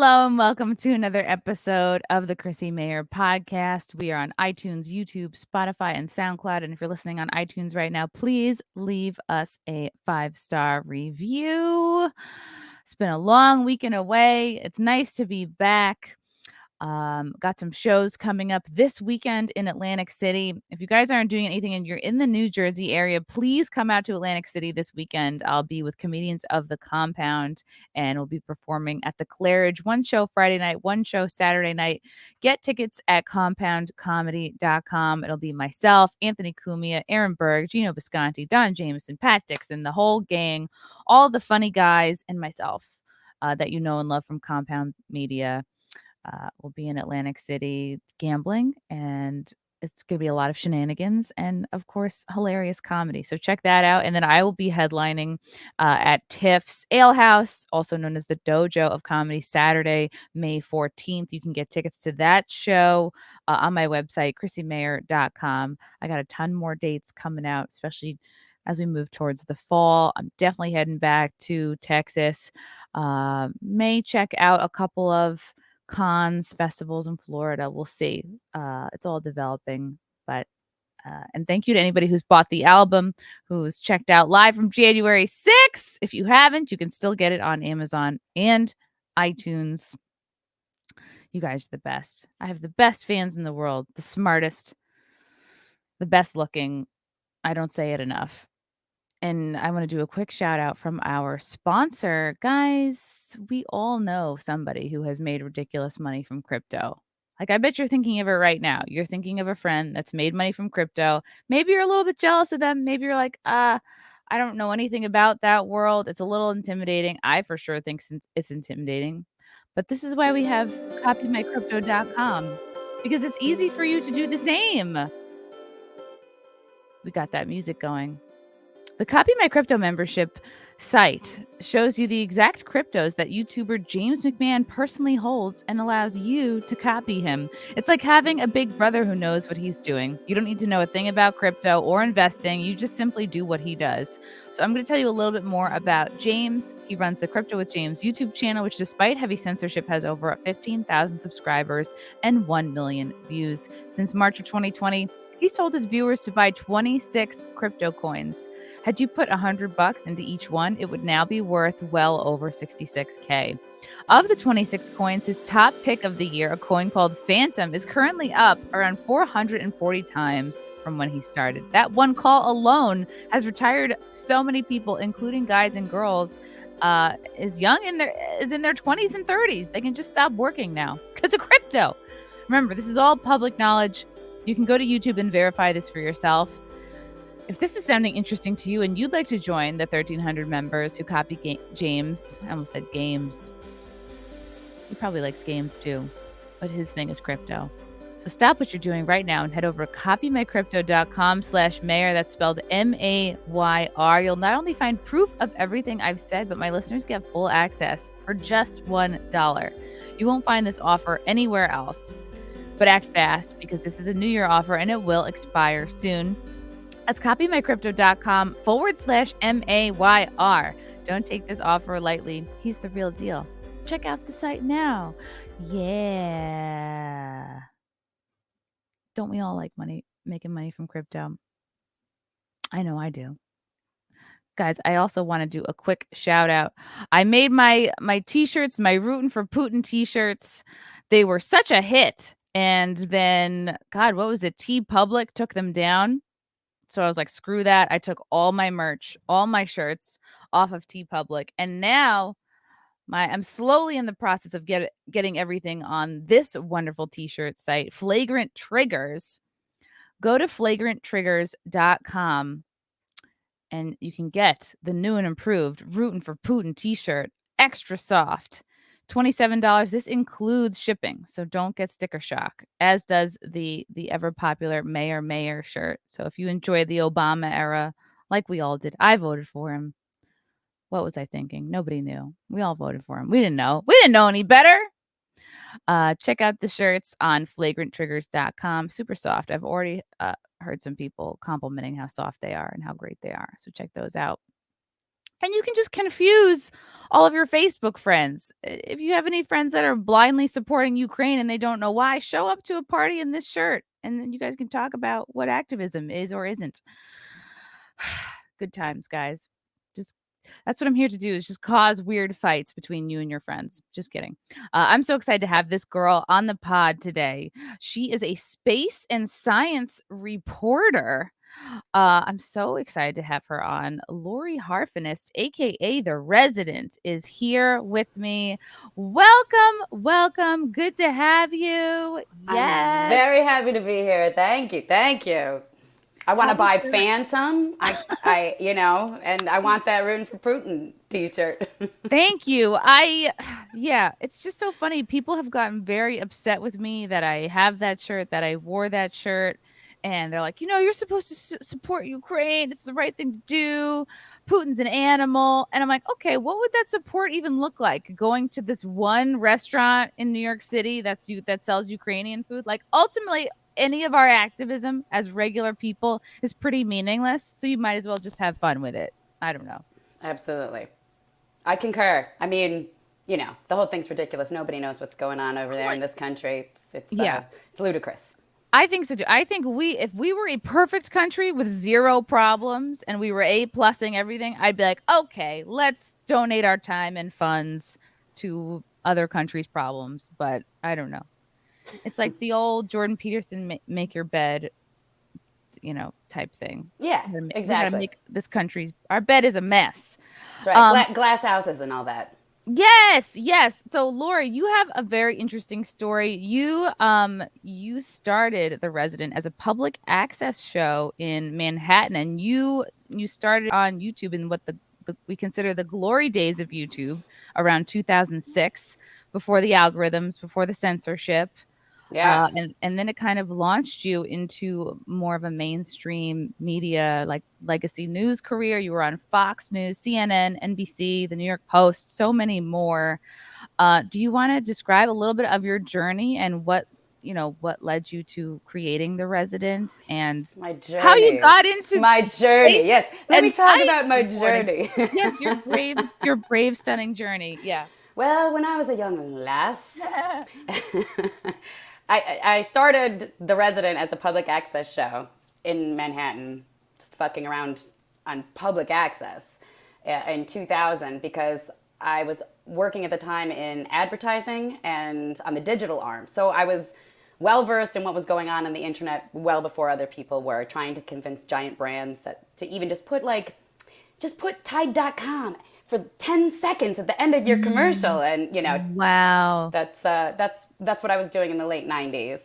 Hello and welcome to another episode of the Chrissie Mayr podcast. We are on iTunes, YouTube, Spotify, and SoundCloud. And if you're listening on iTunes right now, please leave us a 5-star review. It's been a long weekend away. It's nice to be back. Got some shows coming up this weekend in Atlantic City. If you guys aren't doing anything and you're in the New Jersey area, please come out to Atlantic City this weekend. I'll be with comedians of the Compound and we'll be performing at the Claridge. One show Friday night, one show Saturday night. Get tickets at compoundcomedy.com. It'll be myself, Anthony Cumia, Aaron Berg, Gino Bisconti, Don Jameson, Pat Dixon, the whole gang, all the funny guys, and myself that you know and love from Compound Media. We'll be in Atlantic City gambling, and it's going to be a lot of shenanigans and, of course, hilarious comedy. So check that out. And then I will be headlining at Tiff's Ale House, also known as the Dojo of Comedy, Saturday, May 14th. You can get tickets to that show on my website, chrissiemayr.com. I got a ton more dates coming out, especially as we move towards the fall. I'm definitely heading back to Texas. May check out a couple of cons, festivals in Florida. We'll see. It's all developing, but and thank you to anybody who's bought the album, who's checked out live from January 6th. If you haven't, you can still get it on Amazon and iTunes. You guys are the best. I have the best fans in the world, the smartest, the best looking. I don't say it enough. And I want to do a quick shout out from our sponsor. Guys, we all know somebody who has made ridiculous money from crypto. Like, I bet you're thinking of it right now. You're thinking of a friend that's made money from crypto. Maybe you're a little bit jealous of them. Maybe you're like, I don't know anything about that world. It's a little intimidating. I for sure think it's intimidating. But this is why we have copymycrypto.com, because it's easy for you to do the same. We got that music going. The Copy My Crypto membership site shows you the exact cryptos that YouTuber James McMahon personally holds and allows you to copy him. It's like having a big brother who knows what he's doing. You don't need to know a thing about crypto or investing. You just simply do what he does. So I'm going to tell you a little bit more about James. He runs the Crypto with James YouTube channel, which despite heavy censorship has over 15,000 subscribers and 1 million views. Since March of 2020, he's told his viewers to buy 26 crypto coins. Had you put $100 into each one, it would now be worth well over $66K. Of the 26 coins, his top pick of the year, a coin called Phantom, is currently up around 440 times from when he started. That one call alone has retired so many people, including guys and girls, is in their 20s and 30s. They can just stop working now because of crypto. Remember, this is all public knowledge. You can go to YouTube and verify this for yourself. If this is sounding interesting to you and you'd like to join the 1,300 members who copy James, I almost said games. He probably likes games too, but his thing is crypto. So stop what you're doing right now and head over to copymycrypto.com/Mayr. That's spelled Mayr. You'll not only find proof of everything I've said, but my listeners get full access for just $1. You won't find this offer anywhere else. But act fast, because this is a New Year offer and it will expire soon. That's copymycrypto.com/Mayr. Don't take this offer lightly. He's the real deal. Check out the site now. Yeah. Don't we all like making money from crypto? I know I do. Guys, I also want to do a quick shout out. I made my t-shirts, my Rootin' for Putin t-shirts. They were such a hit. And then, God, what was it? TeePublic took them down. So I was like, screw that. I took all my merch, all my shirts off of TeePublic. And now I'm slowly in the process of getting everything on this wonderful t-shirt site, Flagrant Triggers. Go to flagranttriggers.com and you can get the new and improved Rootin' for Putin t-shirt, extra soft. $27. This includes shipping, so don't get sticker shock, as does the ever popular Mayor shirt. So if you enjoy the Obama era, like we all did, I voted for him. What was I thinking? Nobody knew. We all voted for him. We didn't know. We didn't know any better. Check out the shirts on flagranttriggers.com. Super soft. I've already heard some people complimenting how soft they are and how great they are. So check those out. And you can just confuse all of your Facebook friends. If you have any friends that are blindly supporting Ukraine and they don't know why, show up to a party in this shirt and then you guys can talk about what activism is or isn't. Good times, guys. Just that's what I'm here to do, is just cause weird fights between you and your friends. Just kidding. I'm so excited to have this girl on the pod today. She is a space and science reporter. I'm so excited to have her on. Lori Harfenist, aka The Resident, is here with me. Welcome, welcome. Good to have you. I'm Yes. very happy to be here. Thank you. Thank you. I want to How was buy your Phantom. And I want that Rootin' for Putin t-shirt. Thank you. Yeah, it's just so funny. People have gotten very upset with me that I have that shirt, that I wore that shirt. And they're like, you're supposed to support Ukraine. It's the right thing to do. Putin's an animal. And I'm like, okay, what would that support even look like? Going to this one restaurant in New York City that sells Ukrainian food? Like, ultimately, any of our activism as regular people is pretty meaningless. So you might as well just have fun with it. I don't know. Absolutely. I concur. I mean, the whole thing's ridiculous. Nobody knows what's going on over there in this country. Yeah. It's ludicrous. I think so too. I think if we were a perfect country with zero problems and we were A+ing everything, I'd be like, okay, let's donate our time and funds to other countries' problems. But I don't know. It's like the old Jordan Peterson make your bed, type thing. Yeah, We gotta exactly. make our bed is a mess. That's right. Um, Glass houses and all that. Yes, yes. So Laura, you have a very interesting story. You started The Resident as a public access show in Manhattan, and you started on YouTube in what the we consider the glory days of YouTube around 2006, before the algorithms, before the censorship. Yeah. And then it kind of launched you into more of a mainstream media, like legacy news career. You were on Fox News, CNN, NBC, the New York Post, so many more. Do you want to describe a little bit of your journey and what led you to creating The Resident and My how you journey. got into My space journey. Yes. Let me and talk science about my reporting? journey. Yes, your brave, stunning journey. Yeah. Well, when I was a young lass, I started The Resident as a public access show in Manhattan, just fucking around on public access in 2000 because I was working at the time in advertising and on the digital arm. So I was well versed in what was going on the internet well before other people were, trying to convince giant brands that to even just put Tide.com for 10 seconds at the end of your Mm, commercial. And wow. that's what I was doing in the late 90s.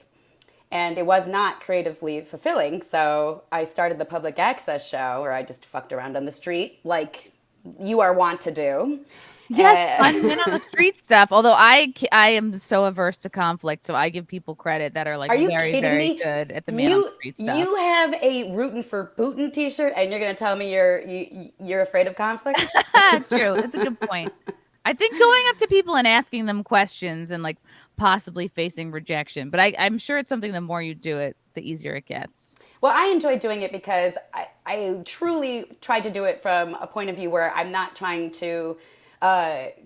And it was not creatively fulfilling, so I started the public access show where I just fucked around on the street like you are wont to do. Yes, uh, fun men on the street stuff. Although I am so averse to conflict, so I give people credit that are like are you very, kidding very me? good at the man on the you street stuff. you have a Rootin' for Putin t-shirt and you're gonna tell me you're afraid of conflict? True. That's a good point. I think going up to people and asking them questions and like possibly facing rejection, but I'm sure it's something the more you do it, the easier it gets. Well, I enjoy doing it because I truly try to do it from a point of view where I'm not trying to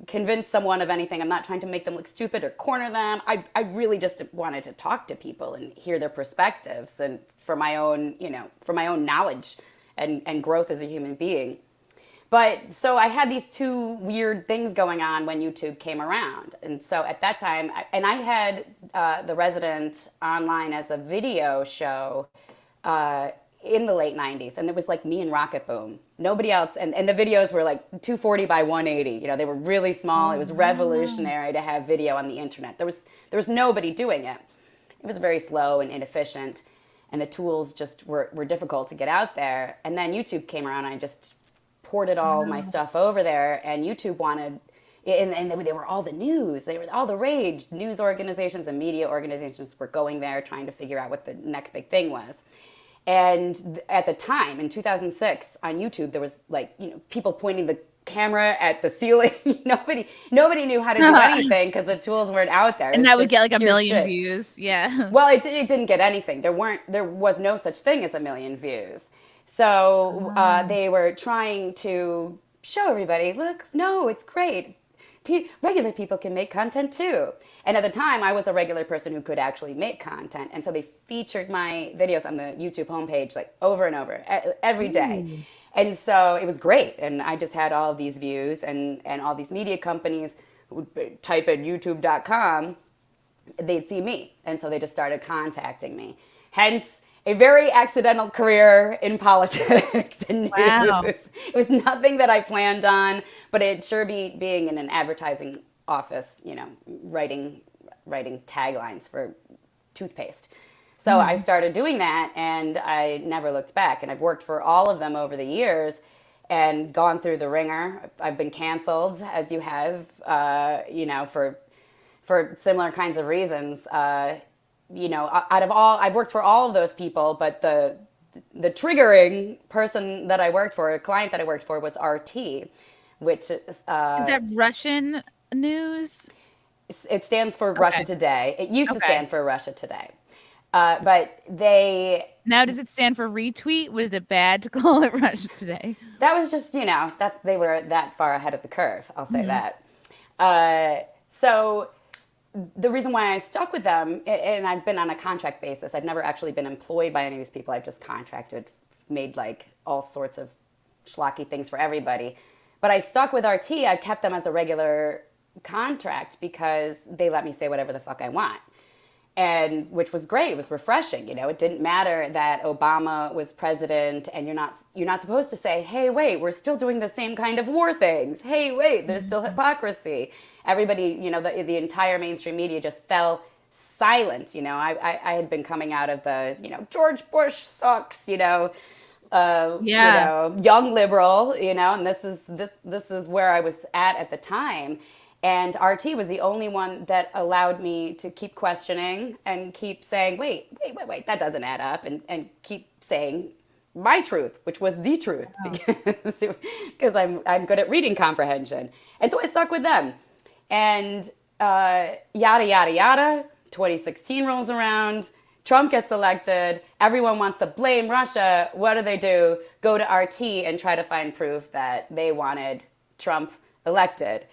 convince someone of anything. I'm not trying to make them look stupid or corner them. I really just wanted to talk to people and hear their perspectives and for my own knowledge and growth as a human being. But so I had these two weird things going on when YouTube came around. And so at that time, and I had The Resident online as a video show uh, in the late 90s. And it was like me and Rocket Boom. Nobody else. And the videos were like 240 by 180. They were really small. Oh, It was wow. revolutionary to have video on the internet. There was nobody doing it. It was very slow and inefficient. And the tools just were difficult to get out there. And then YouTube came around and I just ported all my Wow. stuff over there, and YouTube wanted, and they were all the news, they were all the rage. News organizations and media organizations were going there trying to figure out what the next big thing was. And at the time, in 2006, on YouTube, there was like people pointing the camera at the ceiling. Nobody knew how to do anything because the tools weren't out there. It And was that would get just like a pure million shit. views. Yeah. Well, it didn't get anything. There was no such thing as a million views. So Oh. they were trying to show everybody, look, no, it's great. Regular people can make content too. And at the time, I was a regular person who could actually make content. And so they featured my videos on the YouTube homepage like over and over every day. And so it was great. And I just had all of these views, and all these media companies would type in youtube.com, they'd see me. And so they just started contacting me. Hence, a very accidental career in politics and news. Wow. It was nothing that I planned on, but it sure being in an advertising office, writing taglines for toothpaste. So I started doing that, and I never looked back. And I've worked for all of them over the years and gone through the ringer. I've been canceled, as you have, for similar kinds of reasons. Out of all, I've worked for all of those people, but the triggering person that I worked for, a client that I worked for, was RT, which is that Russian news? It stands for Russia Today. It used to stand for Russia Today. But now, does it stand for retweet? Was it bad to call it Russia Today? That was just, that they were that far ahead of the curve. I'll say that. So the reason why I stuck with them, and I've been on a contract basis. I've never actually been employed by any of these people. I've just contracted, made like all sorts of schlocky things for everybody. But I stuck with RT. I kept them as a regular contract because they let me say whatever the fuck I want. And which was great. It was refreshing. It didn't matter that Obama was president, and you're not supposed to say, hey, wait, we're still doing the same kind of war things. Hey, wait, there's still hypocrisy. Everybody, the entire mainstream media just fell silent. I had been coming out of the, George Bush sucks, young liberal, and this is where I was at the time. And RT was the only one that allowed me to keep questioning and keep saying, wait, that doesn't add up, and keep saying my truth, which was the truth, because I'm good at reading comprehension. And so I stuck with them. And yada, yada, yada, 2016 rolls around, Trump gets elected, everyone wants to blame Russia. What do? Go to RT and try to find proof that they wanted Trump elected.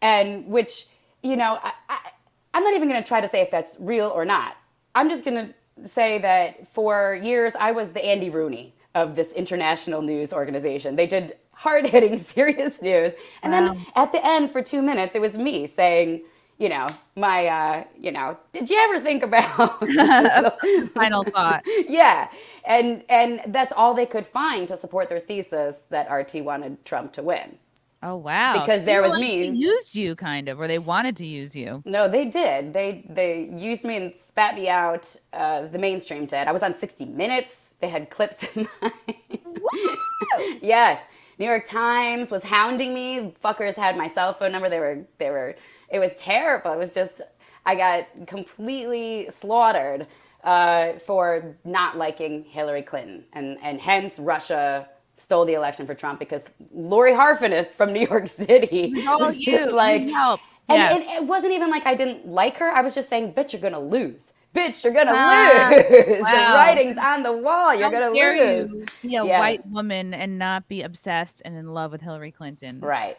And which, I'm not even going to try to say if that's real or not. I'm just going to say that for years, I was the Andy Rooney of this international news organization. They did hard-hitting, serious news. And then at the end, for 2 minutes, it was me saying, did you ever think about final thought? Yeah. And that's all they could find to support their thesis that RT wanted Trump to win. Oh, wow. Because there was me. They used you, kind of, or they wanted to use you. No, they did. They used me and spat me out. The mainstream did. I was on 60 Minutes. They had clips of mine. Yes. New York Times was hounding me. Fuckers had my cell phone number. They were. It was terrible. It was just, I got completely slaughtered for not liking Hillary Clinton. And hence Russia stole the election for Trump, because Lori Harfenist from New York City was just like, and it wasn't even like I didn't like her. I was just saying, bitch, you're going to lose. Bitch, you're going to lose. Wow. The writing's on the wall. You're going to lose. You be a white woman and not be obsessed and in love with Hillary Clinton. Right.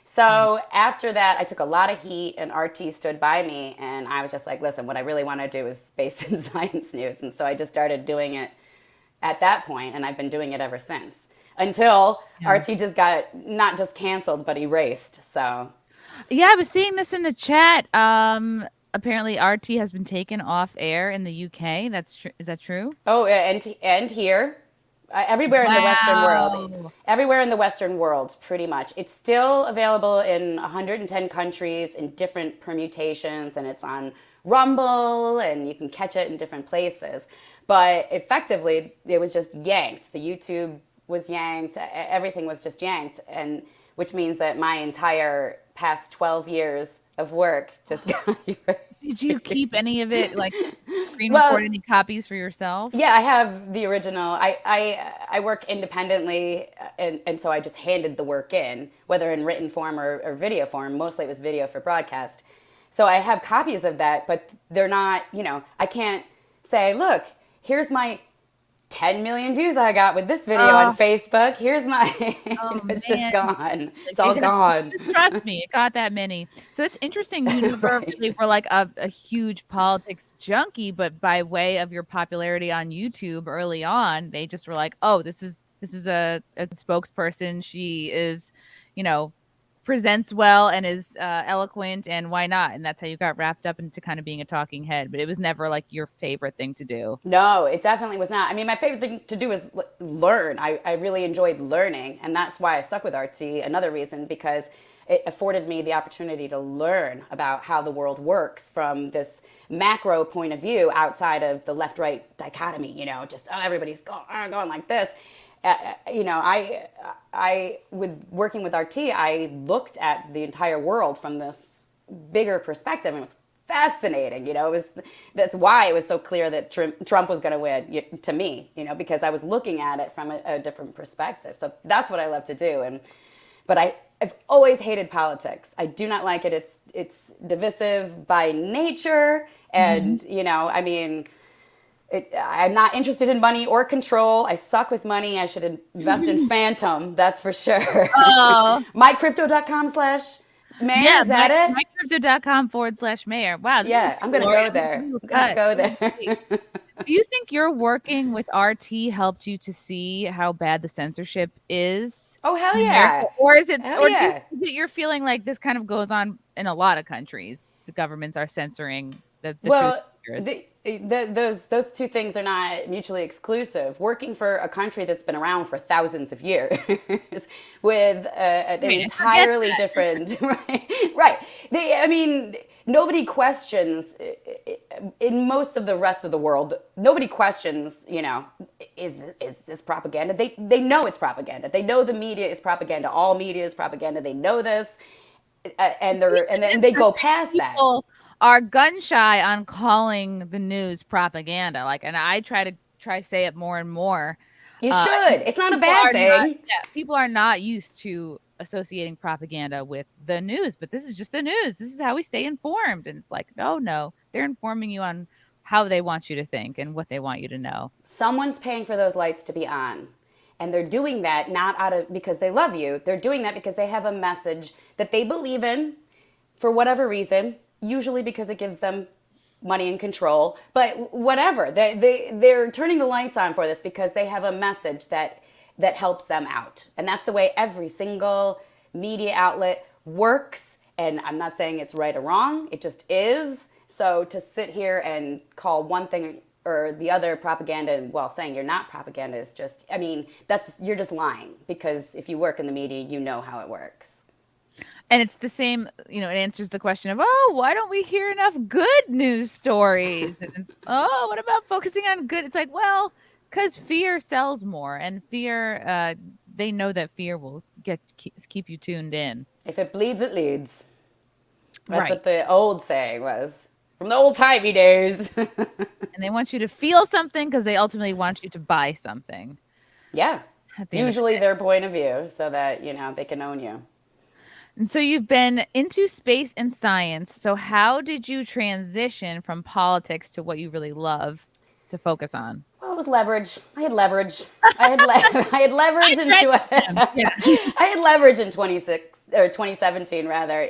So after that, I took a lot of heat, and RT stood by me, and I was just like, listen, what I really want to do is space and science news. And so I just started doing it at that point, and I've been doing it ever since, until RT just got not just canceled but erased. So yeah, I was seeing this in the chat. Apparently RT has been taken off air in the UK. That's true. Is that true? Oh, and here, everywhere in the Western world, everywhere in the Western world, pretty much. It's still available in 110 countries in different permutations, and it's on Rumble, and you can catch it in different places. But effectively, it was just yanked. The YouTube was yanked. Everything was just yanked, and which means that my entire past 12 years of work just got erased. Did you keep any of it, like screen record any copies for yourself? Yeah, I have the original. I work independently, and so I just handed the work in, whether in written form or video form. Mostly it was video for broadcast. So I have copies of that, but they're not, I can't say, look, here's my 10 million views I got with this video on Facebook. Here's my, Oh it's just man. gone. It's all It got, gone. just trust me, it got that many. So it's interesting you never Right. really were like a huge politics junkie, but by way of your popularity on YouTube early on, they just were like, "Oh, this is a spokesperson. She is, you know, presents well and is eloquent, and why not?" And that's how you got wrapped up into kind of being a talking head. But it was never like your favorite thing to do. No, it definitely was not. I mean, my favorite thing to do is learn. I really enjoyed learning, and that's why I stuck with RT. Another reason, because it afforded me the opportunity to learn about how the world works from this macro point of view outside of the left-right dichotomy. Just everybody's going like this. I with working with RT, I looked at the entire world from this bigger perspective, and it was fascinating. That's why it was so clear that Trump was going to win to me. Because I was looking at it from a different perspective. So that's what I love to do. But I've always hated politics. I do not like it. It's divisive by nature, and I mean. I'm not interested in money or control. I suck with money. I should invest in Phantom. That's for sure. Oh. mycrypto.com/Mayr, Yeah, is that it? mycrypto.com/Mayr. Wow. Yeah, I'm going to go there. I'm going to go there. Do you think your working with RT helped you to see how bad the censorship is Oh, hell in America? yeah. Or is it, Hell or yeah. is it you're feeling like this kind of goes on in a lot of countries? The governments are censoring the truth seekers. Those two things are not mutually exclusive. Working for a country that's been around for thousands of years with an entirely different, right. Nobody questions, in most of the rest of the world, nobody questions, is this propaganda? They know it's propaganda. They know the media is propaganda. All media is propaganda. They know this, and they go past that. Are gun shy on calling the news propaganda. And I try to say it more and more. You should. It's not a bad thing. People are not used to associating propaganda with the news, but this is just the news. This is how we stay informed. And it's like, no, they're informing you on how they want you to think and what they want you to know. Someone's paying for those lights to be on. And they're doing that not because they love you. They're doing that because they have a message that they believe in for whatever reason. Usually because it gives them money and control, but whatever. They're turning the lights on for this because they have a message that helps them out. And that's the way every single media outlet works. And I'm not saying it's right or wrong. It just is. So to sit here and call one thing or the other propaganda, while saying you're not propaganda, is just, you're just lying, because if you work in the media, you know how it works. And it's the same, it answers the question of, why don't we hear enough good news stories? And it's, what about focusing on good? It's like, well, because fear sells more, and fear, they know that fear will keep you tuned in. If it bleeds, it leads. That's right. What the old saying was from the old-timey days. And they want you to feel something because they ultimately want you to buy something. Yeah. Usually their point of view, so that, they can own you. And so you've been into space and science. So how did you transition from politics to what you really love to focus on? Well, it was leverage. I had leverage. I had leverage I had leverage in 2017 rather.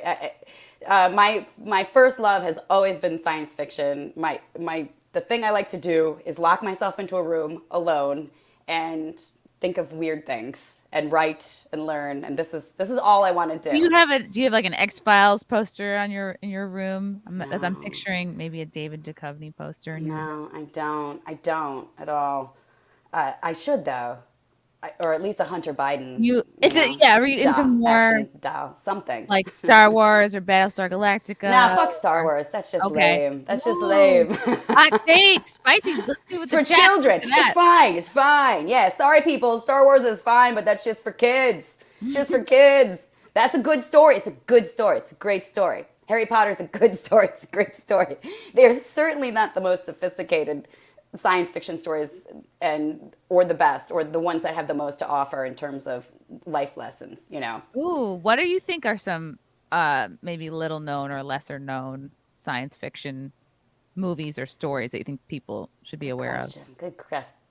My first love has always been science fiction. The thing I like to do is lock myself into a room alone and think of weird things and write and learn, and this is all I want to do. Do you have like an X-Files poster in your room? As I'm picturing maybe a David Duchovny poster in your room. No, I don't at all. I should though. Or at least a Hunter Biden. Are you into more something like Star Wars or Battlestar Galactica? Nah, fuck Star Wars. That's just lame. That's just lame. Hot take, spicy. It's for children. It's fine. Yeah, sorry people. Star Wars is fine, but that's just for kids. It's just for kids. That's a good story. It's a good story. It's a great story. Harry Potter's a good story. It's a great story. They're certainly not the most sophisticated science fiction stories or the best, or the ones that have the most to offer in terms of life lessons, Ooh, what do you think are some maybe little known or lesser known science fiction movies or stories that you think people should be aware of? Good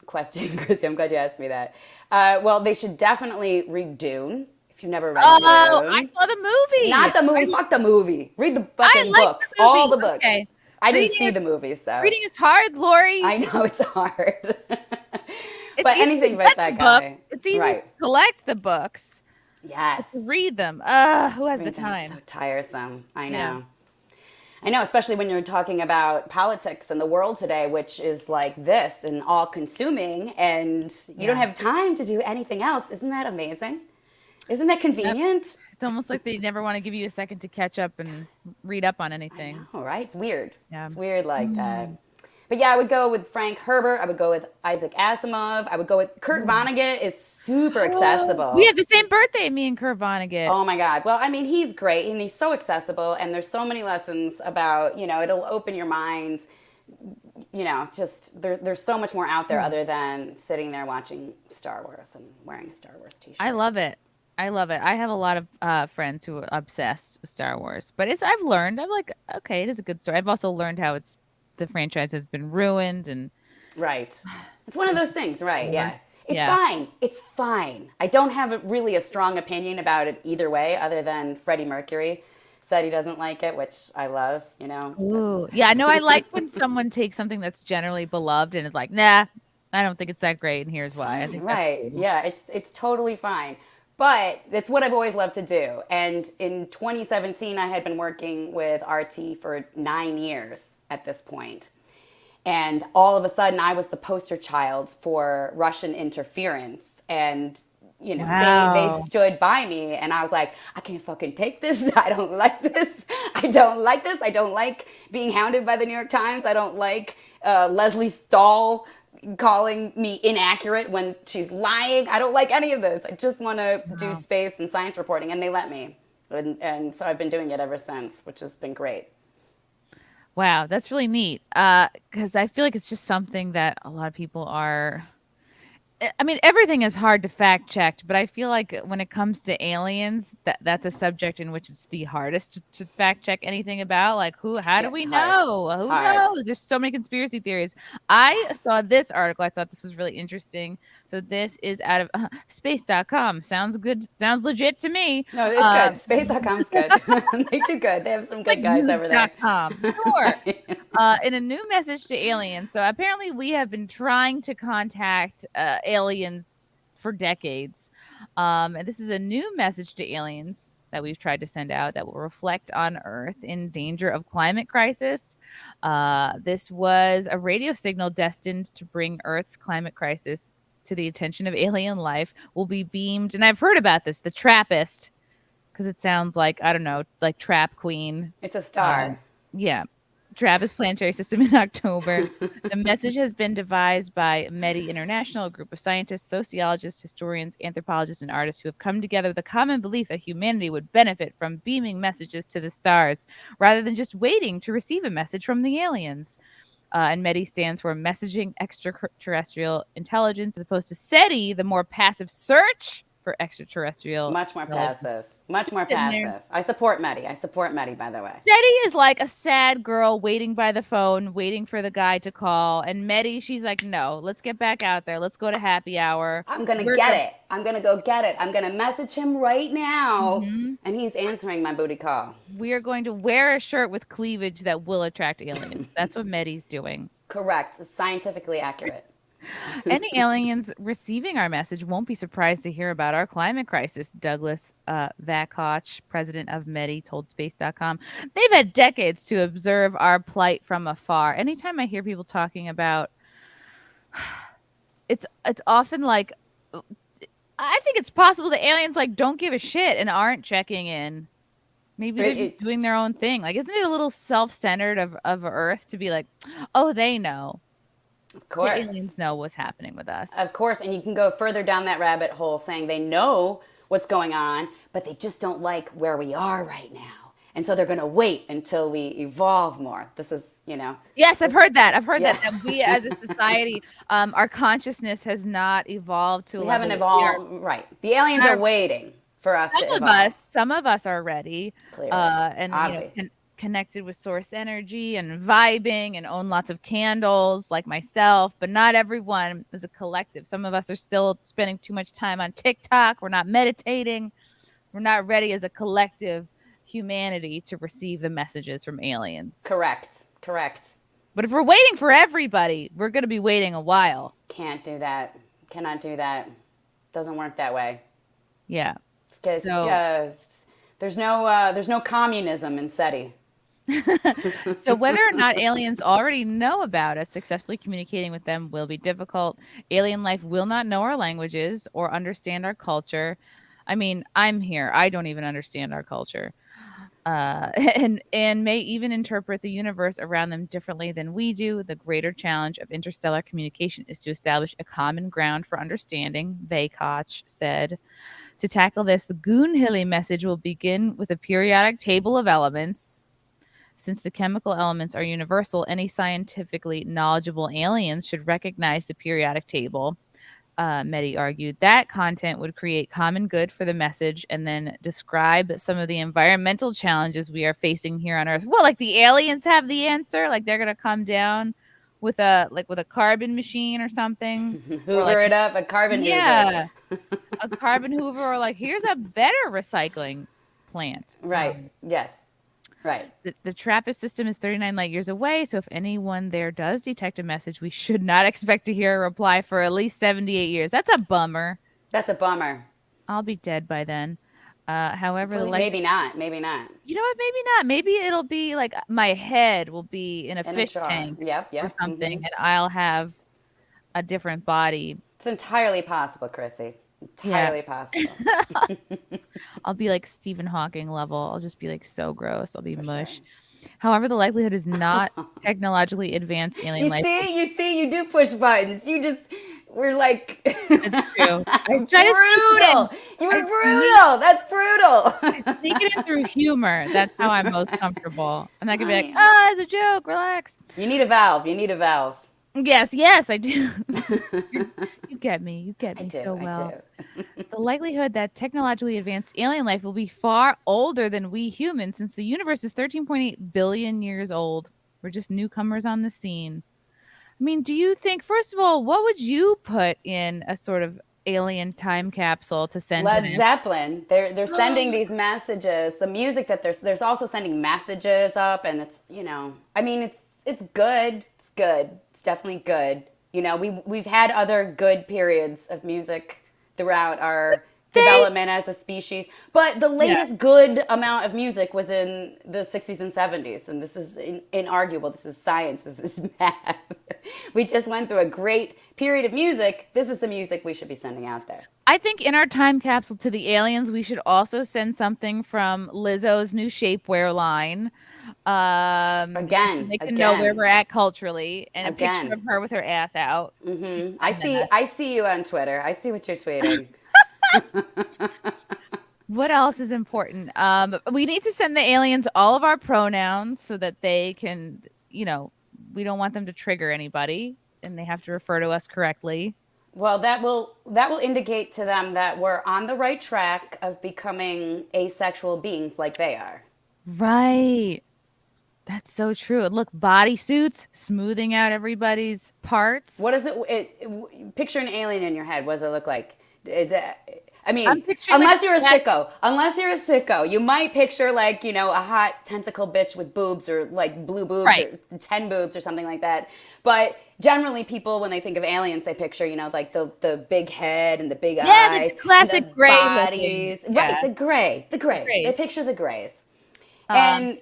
question, Chrissy. I'm glad you asked me that. Well, they should definitely read Dune. If you've never read Oh, I Dune, saw the movie. not the movie. Fuck the movie. Read the I fucking like books. the All movie. the books. Okay. I didn't Reading see is the movies though. reading is hard, Lori. I know it's hard. It's But easy anything to but get that the books. guy. It's easy to Right. collect the books. Yes. But to read them. Who has the Read them. It's so time? tiresome. I Yeah. know. I know, especially when you're talking about politics and the world today, which is like this and all consuming, and you don't Yeah. have time to do anything else. Isn't that amazing? Isn't that convenient? It's almost like they never want to give you a second to catch up and read up on anything. All right. It's weird. Yeah. It's weird like that. But yeah, I would go with Frank Herbert. I would go with Isaac Asimov. I would go with Kurt Vonnegut is super accessible. We have the same birthday, me and Kurt Vonnegut. Oh my God. Well, I mean, he's great and he's so accessible and there's so many lessons about, it'll open your minds. Just there's so much more out there other than sitting there watching Star Wars and wearing a Star Wars t-shirt. I love it. I love it. I have a lot of friends who are obsessed with Star Wars, but I've learned. I'm like, okay, it is a good story. I've also learned how the franchise has been ruined and Right. It's one of those things, right? Yeah. It's Yeah. fine. It's fine. I don't have really a strong opinion about it either way, other than Freddie Mercury said he doesn't like it, which I love, Ooh. Yeah, I know. I like when someone takes something that's generally beloved and is like, nah, I don't think it's that great, and here's why. I think Right. that's cool. Yeah, it's totally fine. But it's what I've always loved to do. And in 2017, I had been working with RT for 9 years at this point. And all of a sudden, I was the poster child for Russian interference. And, Wow. they stood by me. And I was like, I can't fucking take this. I don't like this. I don't like this. I don't like being hounded by the New York Times. I don't like Leslie Stahl calling me inaccurate when she's lying. I don't like any of this. I just want to do space and science reporting. And they let me. And so I've been doing it ever since, which has been great. Wow, that's really neat. Because I feel like it's just something that a lot of people are. I mean, everything is hard to fact check, but I feel like when it comes to aliens, that's a subject in which it's the hardest to fact check anything about. Like, how do Yeah, we hard. know? Who hard. knows? There's so many conspiracy theories. I saw this article. I thought this was really interesting. So this is out of space.com. Sounds good. Sounds legit to me. No, it's good. Space.com's good. They do good. They have some good guys over there. News.com. Sure. In a new message to aliens. So apparently we have been trying to contact aliens for decades. And this is a new message to aliens that we've tried to send out that will reflect on Earth in danger of climate crisis. This was a radio signal destined to bring Earth's climate crisis to the attention of alien life, will be beamed. And I've heard about this, the Trappist, because it sounds like, I don't know, like Trap Queen. It's a star. Yeah. Trappist Planetary System in October. The message has been devised by METI International, a group of scientists, sociologists, historians, anthropologists, and artists who have come together with a common belief that humanity would benefit from beaming messages to the stars rather than just waiting to receive a message from the aliens. And METI stands for Messaging Extraterrestrial Intelligence, as opposed to SETI, the more passive search for extraterrestrial. Much more intelligence. passive. Much more Sitting there. passive. I support METI, by the way. SETI is like a sad girl waiting by the phone, waiting for the guy to call. And Medi, she's like, no, let's get back out there. Let's go to happy hour. I'm going to get it. I'm going to go get it. I'm going to message him right now. And he's answering my booty call. We are going to wear a shirt with cleavage that will attract aliens. That's what Medi's doing. Correct. It's scientifically accurate. Any aliens receiving our message won't be surprised to hear about our climate crisis, Douglas Vakoch, president of METI, told Space.com. They've had decades to observe our plight from afar. Anytime I hear people talking about, it's often like, I think it's possible the aliens like don't give a shit and aren't checking in. Maybe they're just doing their own thing. Like, isn't it a little self-centered of Earth to be like, oh, they know. Of course. The aliens know what's happening with us. Of course. And you can go further down that rabbit hole saying they know what's going on, but they just don't like where we are right now. And so they're going to wait until we evolve more. This is, Yes, I've heard that. I've heard that we as a society, our consciousness has not evolved to a we level. haven't evolved. Right. The aliens are waiting for us to evolve. Some of us are ready. Clearly. And Obvious. connected with source energy and vibing and own lots of candles like myself, but not everyone is a collective. Some of us are still spending too much time on TikTok. We're not meditating. We're not ready as a collective humanity to receive the messages from aliens. Correct. But if we're waiting for everybody, we're going to be waiting a while. Can't do that. Cannot do that. Doesn't work that way. Yeah. Because there's no communism in SETI. So whether or not aliens already know about us, successfully communicating with them will be difficult. Alien life will not know our languages or understand our culture. I mean, I'm here. I don't even understand our culture. And may even interpret the universe around them differently than we do. The greater challenge of interstellar communication is to establish a common ground for understanding, Vaykoch said. To tackle this, the Goonhilly message will begin with a periodic table of elements. Since the chemical elements are universal, any scientifically knowledgeable aliens should recognize the periodic table. Mehdi argued that content would create common good for the message and then describe some of the environmental challenges we are facing here on Earth. Well, like the aliens have the answer, like they're gonna come down with a carbon machine or something. Hoover it up, a carbon hoover. Yeah, a carbon hoover, or like here's a better recycling plant. Right. Yes. Right. The TRAPPIST system is 39 light years away, so if anyone there does detect a message, we should not expect to hear a reply for at least 78 years. That's a bummer. I'll be dead by then. However, maybe not. You know what? Maybe not. Maybe it'll be like my head will be in a fish tank or something, and I'll have a different body. It's entirely possible, Chrissy. Entirely possible. I'll be like Stephen Hawking level. I'll just be like so gross. I'll be mush. Sure. However, the likelihood is not technologically advanced alien life. You see, you do push buttons. We're like. It's true. Brutal. You were brutal. That's brutal. I sneak it in through humor. That's how I'm most comfortable. I'm not gonna be like, oh, it's a joke. Relax. You need a valve. Yes, I do. You get me so well. The likelihood that technologically advanced alien life will be far older than we humans, since the universe is 13.8 billion years old. We're just newcomers on the scene. I mean, do you think, first of all, what would you put in a sort of alien time capsule to send? Led Zeppelin. They're sending these messages. The music that there's also sending messages up, and it's, I mean, it's good. It's good. Definitely good. We've had other good periods of music throughout our development as a species, but the latest good amount of music was in the 60s and 70s, and this is inarguable. This is science. This is math. We just went through a great period of music. This is the music we should be sending out there. I think in our time capsule to the aliens, we should also send something from Lizzo's new shapewear line. They can know where we're at culturally, and a picture of her with her ass out. Mm-hmm. I see you on Twitter. I see what you're tweeting. What else is important? We need to send the aliens all of our pronouns so that they can, we don't want them to trigger anybody, and they have to refer to us correctly. Well, that will indicate to them that we're on the right track of becoming asexual beings like they are. Right. That's so true. Look, bodysuits, smoothing out everybody's parts. What is it? Picture an alien in your head. What does it look like? Is it? I mean, unless you're a sicko, you might picture like, a hot tentacle bitch with boobs or like blue boobs or 10 boobs or something like that. But generally people, when they think of aliens, they picture, like the big head and the big eyes. The classic the gray bodies. Right, the gray. They picture the grays. And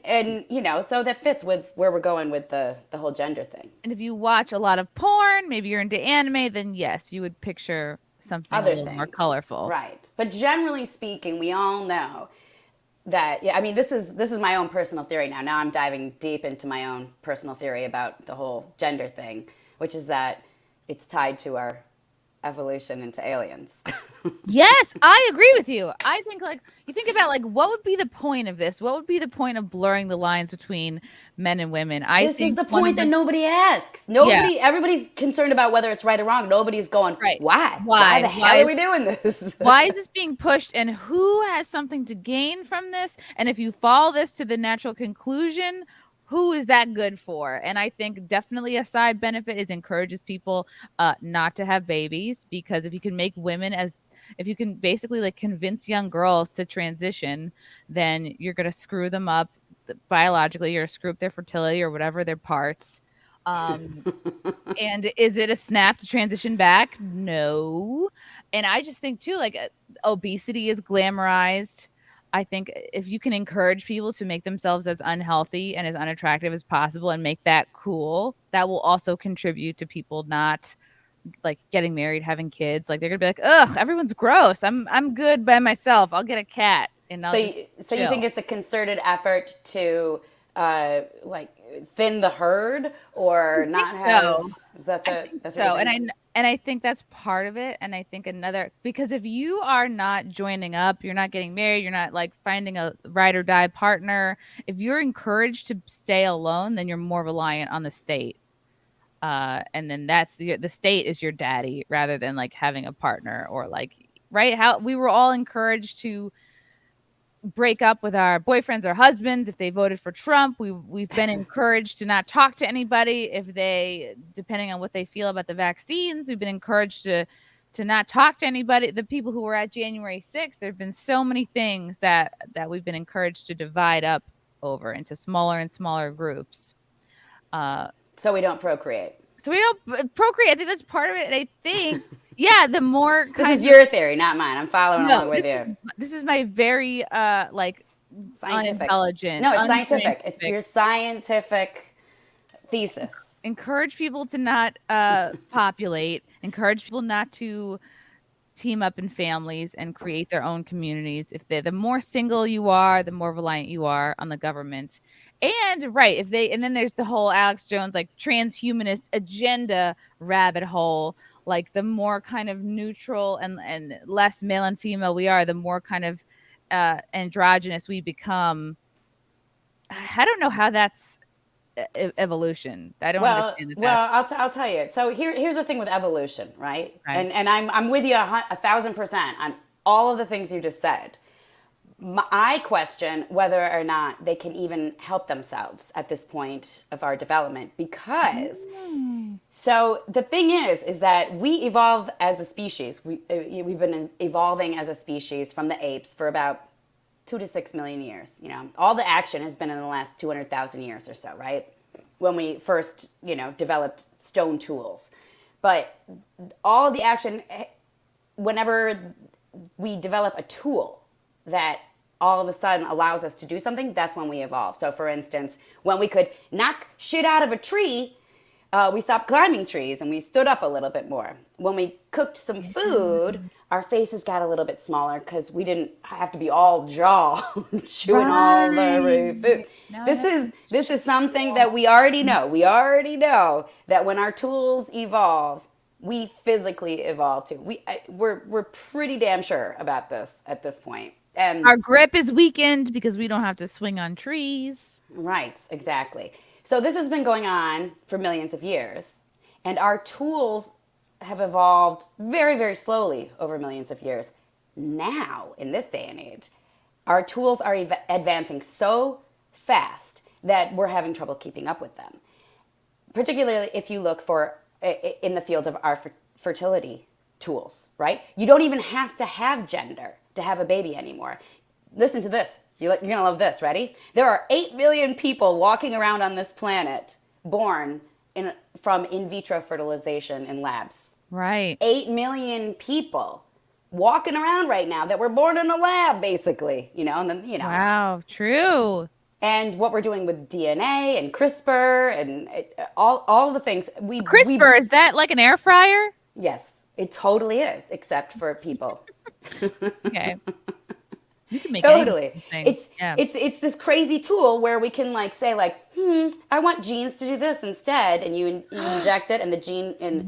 so that fits with where we're going with the whole gender thing. And if you watch a lot of porn, maybe you're into anime, then yes, you would picture something a little more colorful. Right. But generally speaking, we all know that, this is my own personal theory now. Now I'm diving deep into my own personal theory about the whole gender thing, which is that it's tied to our evolution into aliens. Yes, I agree with you. I think like you think about like what would be the point of this? What would be the point of blurring the lines between men and women? I This is think the one of point that the nobody asks. yeah, Everybody's concerned about whether it's right or wrong. Nobody's going, right. why? Why Why? the hell are we doing this? Why is this being pushed and who has something to gain from this? And if you follow this to the natural conclusion, who is that good for? And I think definitely a side benefit is encourages people not to have babies, because if you can make women as if you can basically like convince young girls to transition, then you're going to screw them up biologically, you're going to screw up their fertility or whatever their parts. Um and is it a snap to transition back? No. And I just think too, like obesity is glamorized. I think if you can encourage people to make themselves as unhealthy and as unattractive as possible and make that cool, that will also contribute to people not like getting married, having kids. Like they're gonna be like, ugh, everyone's gross. I'm good by myself. I'll get a cat and I'll just So you think chill. it's a concerted effort to like thin the herd I or think not have? so. I think That's what you so, think? and I think that's part of it, and I think another because if you are not joining up, you're not getting married, you're not like finding a ride or die partner. If you're encouraged to stay alone, then you're more reliant on the state, and then the state is your daddy rather than like having a partner or like right how we were all encouraged to break up with our boyfriends or husbands if they voted for Trump. We've been encouraged to not talk to anybody if they depending on what they feel about the vaccines. We've been encouraged to not talk to anybody. The people who were at January 6th, there've been so many things that we've been encouraged to divide up over into smaller and smaller groups. Uh So we don't procreate. so we don't procreate. I think that's part of it. And I think yeah, the more This is kind of your theory, not mine. I'm following no, along with you. this is my very like Scientific. unintelligent, No, it's scientific. It's unscientific. your scientific thesis. Encourage people to not populate. Encourage people not to team up in families and create their own communities. If they the more single you are, the more reliant you are on the government. And right, if they and then there's the whole Alex Jones like transhumanist agenda rabbit hole. Like the more kind of neutral and less male and female we are, the more kind of androgynous we become. I don't know how that's evolution. I don't understand that that's I'll tell you. So here's the thing with evolution, right? right. And I'm with you 1,000% on all of the things you just said. I question whether or not they can even help themselves at this point of our development because Mm. so the thing is that we evolve as a species. We've been evolving as a species from the apes for about 2 to 6 million years. You know, all the action has been in the last 200,000 years or so, right? When we first, developed stone tools, but all the action, whenever we develop a tool that all of a sudden allows us to do something, that's when we evolve. So, for instance, when we could knock shit out of a tree, we stopped climbing trees and we stood up a little bit more. When we cooked some food, our faces got a little bit smaller because we didn't have to be all jaw chewing all the food. Right. No, that's This is something true. that we already know. We already know that when our tools evolve, we physically evolve too. We're pretty damn sure about this at this point. And Our grip is weakened because we don't have to swing on trees. right, exactly. So this has been going on for millions of years, and our tools have evolved very, very slowly over millions of years. Now, in this day and age, our tools are advancing so fast that we're having trouble keeping up with them. Particularly if you look for in the field of our fertility tools, right? You don't even have to have gender to have a baby anymore. Listen to this. You're going to love this. Ready? There are 8 billion people walking around on this planet born from in vitro fertilization in labs. Right. 8 million people walking around right now that were born in a lab, basically, and then, Wow. True. and what we're doing with DNA and CRISPR and all the things. CRISPR, is that like an air fryer? Yes, it totally is, except for people. Okay. You can make Totally. anything. It's Yeah. it's this crazy tool where we can like say like, I want genes to do this instead, and you inject it, and the gene and it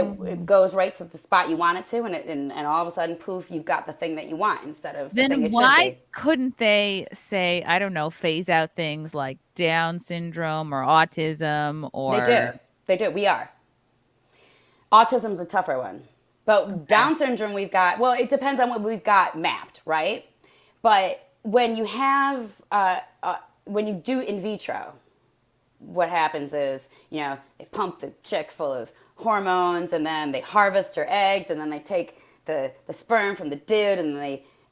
Wow. goes right to the spot you want it to, and all of a sudden, poof, you've got the thing that you want instead of the thing Then it should why be. couldn't they say, I don't know, phase out things like Down syndrome or autism They do. or They do. We are. Autism's a tougher one. But okay. Down syndrome, we've got, well, it depends on what we've got mapped, right? But when you have, when you do in vitro, what happens is, they pump the chick full of hormones, and then they harvest her eggs, and then they take the sperm from the dude, and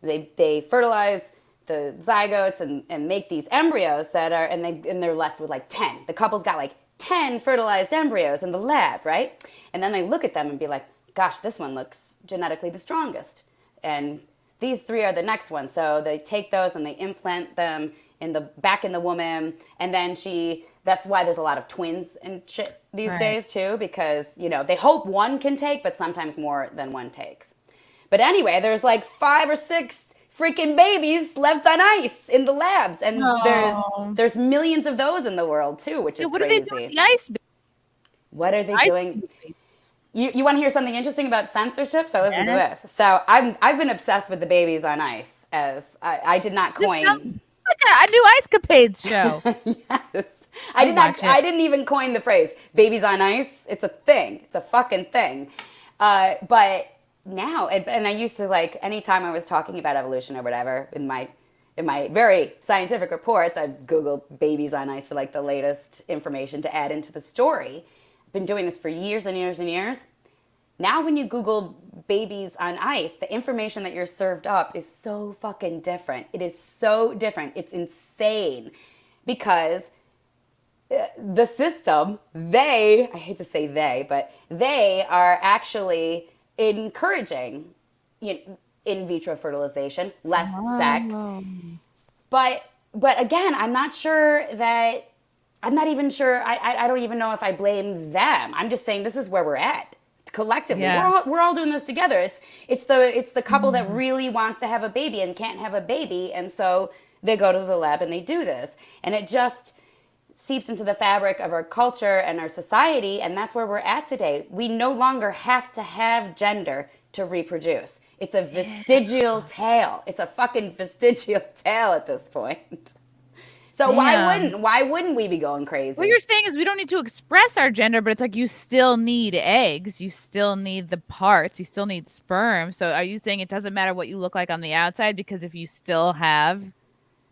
they fertilize the zygotes and make these embryos that are, and they're left with like 10. The couple's got like 10 fertilized embryos in the lab, right? And then they look at them and be like, gosh, this one looks genetically the strongest. And these 3 are the next one. So they take those and they implant them back in the woman. And then that's why there's a lot of twins and shit these Right. days too, because, they hope one can take, but sometimes more than one takes. But anyway, there's like 5 or 6 freaking babies left on ice in the labs. And Oh. there's millions of those in the world too, which Yeah, is what do they do with crazy. the ice? What are they Ice doing? babies? You want to hear something interesting about censorship? So listen to Yes. this. So I've been obsessed with the babies on ice, as I did not This coin. sounds like a new Ice Capades show. Yes. I'd watch I it. didn't even coin the phrase babies on ice. It's a thing. It's a fucking thing. But now, and I used to, like, anytime I was talking about evolution or whatever in my very scientific reports, I'd Google babies on ice for like the latest information to add into the story. I've been doing this for years and years and years. Now when you Google babies on ice, the information that you're served up is so fucking different. It is so different. It's insane because the system, I hate to say they, but they are actually encouraging in vitro fertilization, less sex. Oh. But again, I'm not even sure. I don't even know if I blame them. I'm just saying this is where we're at collectively. Yeah. We're all doing this together. It's the couple that really wants to have a baby and can't have a baby, and so they go to the lab and they do this, and it just seeps into the fabric of our culture and our society, and that's where we're at today. We no longer have to have gender to reproduce. It's a vestigial tale. It's a fucking vestigial tale at this point. So Damn. why wouldn't we be going crazy? What you're saying is we don't need to express our gender, but it's like you still need eggs. You still need the parts. You still need sperm. So are you saying it doesn't matter what you look like on the outside because if you still have...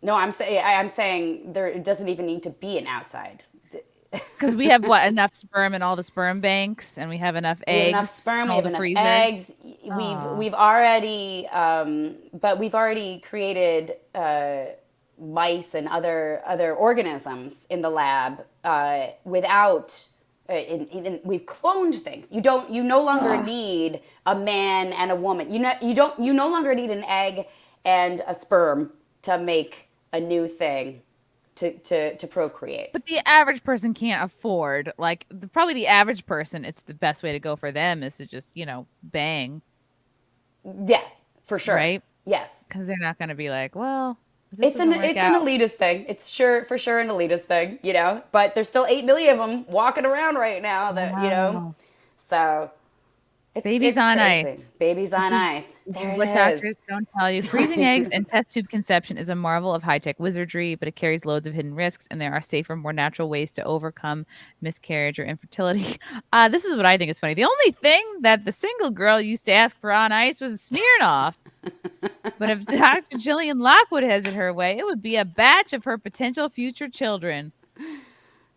No, I'm saying it doesn't even need to be an outside. Because we have what, enough sperm in all the sperm banks, and we have enough eggs. We have enough sperm. in We all have the enough freezers. eggs. Aw. We've already, but we've already created mice and other organisms in the lab without. We've cloned things. You no longer need a man and a woman. You no longer need an egg and a sperm to make a new thing to procreate. But the average person can't afford, like, probably the average person, it's the best way to go for them is to just, bang, Yeah, for sure. right? Yes. Because they're not going to be like, well, this It's doesn't work an out. elitist thing. It's for sure an elitist thing, But there's still 8 million of them walking around right now Wow. So Babies it's on crazy. ice. Babies on ice. This There is it what is. doctors don't tell you. Freezing eggs and test tube conception is a marvel of high-tech wizardry, but it carries loads of hidden risks, and there are safer, more natural ways to overcome miscarriage or infertility. This is what I think is funny. The only thing that the single girl used to ask for on ice was Smirnoff. But if Dr. Jillian Lockwood has it her way, it would be a batch of her potential future children.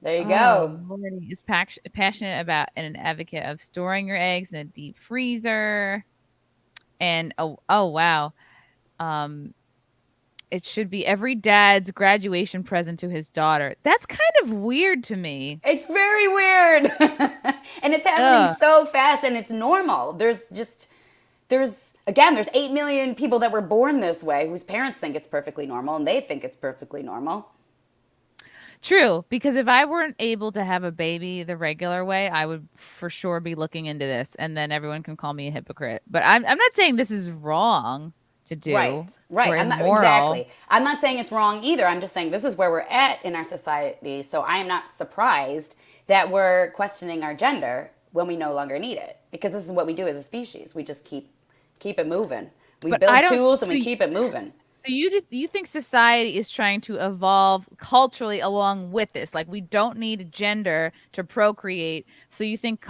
There you go. Lordy is passionate about and an advocate of storing your eggs in a deep freezer. And oh wow. It should be every dad's graduation present to his daughter. That's kind of weird to me. It's very weird. And it's happening so fast, and it's normal. There's 8 million people that were born this way whose parents think it's perfectly normal, and they think it's perfectly normal. True, because if I weren't able to have a baby the regular way, I would for sure be looking into this, and then everyone can call me a hypocrite. But I'm not saying this is wrong. to Right, do right. or I'm not immoral. exactly. I'm not saying it's wrong either. I'm just saying this is where we're at in our society. So I am not surprised that we're questioning our gender when we no longer need it, because this is what we do as a species. We just keep it moving. We But I build don't. tools and So we keep it moving. So you think society is trying to evolve culturally along with this? Like we don't need gender to procreate. So you think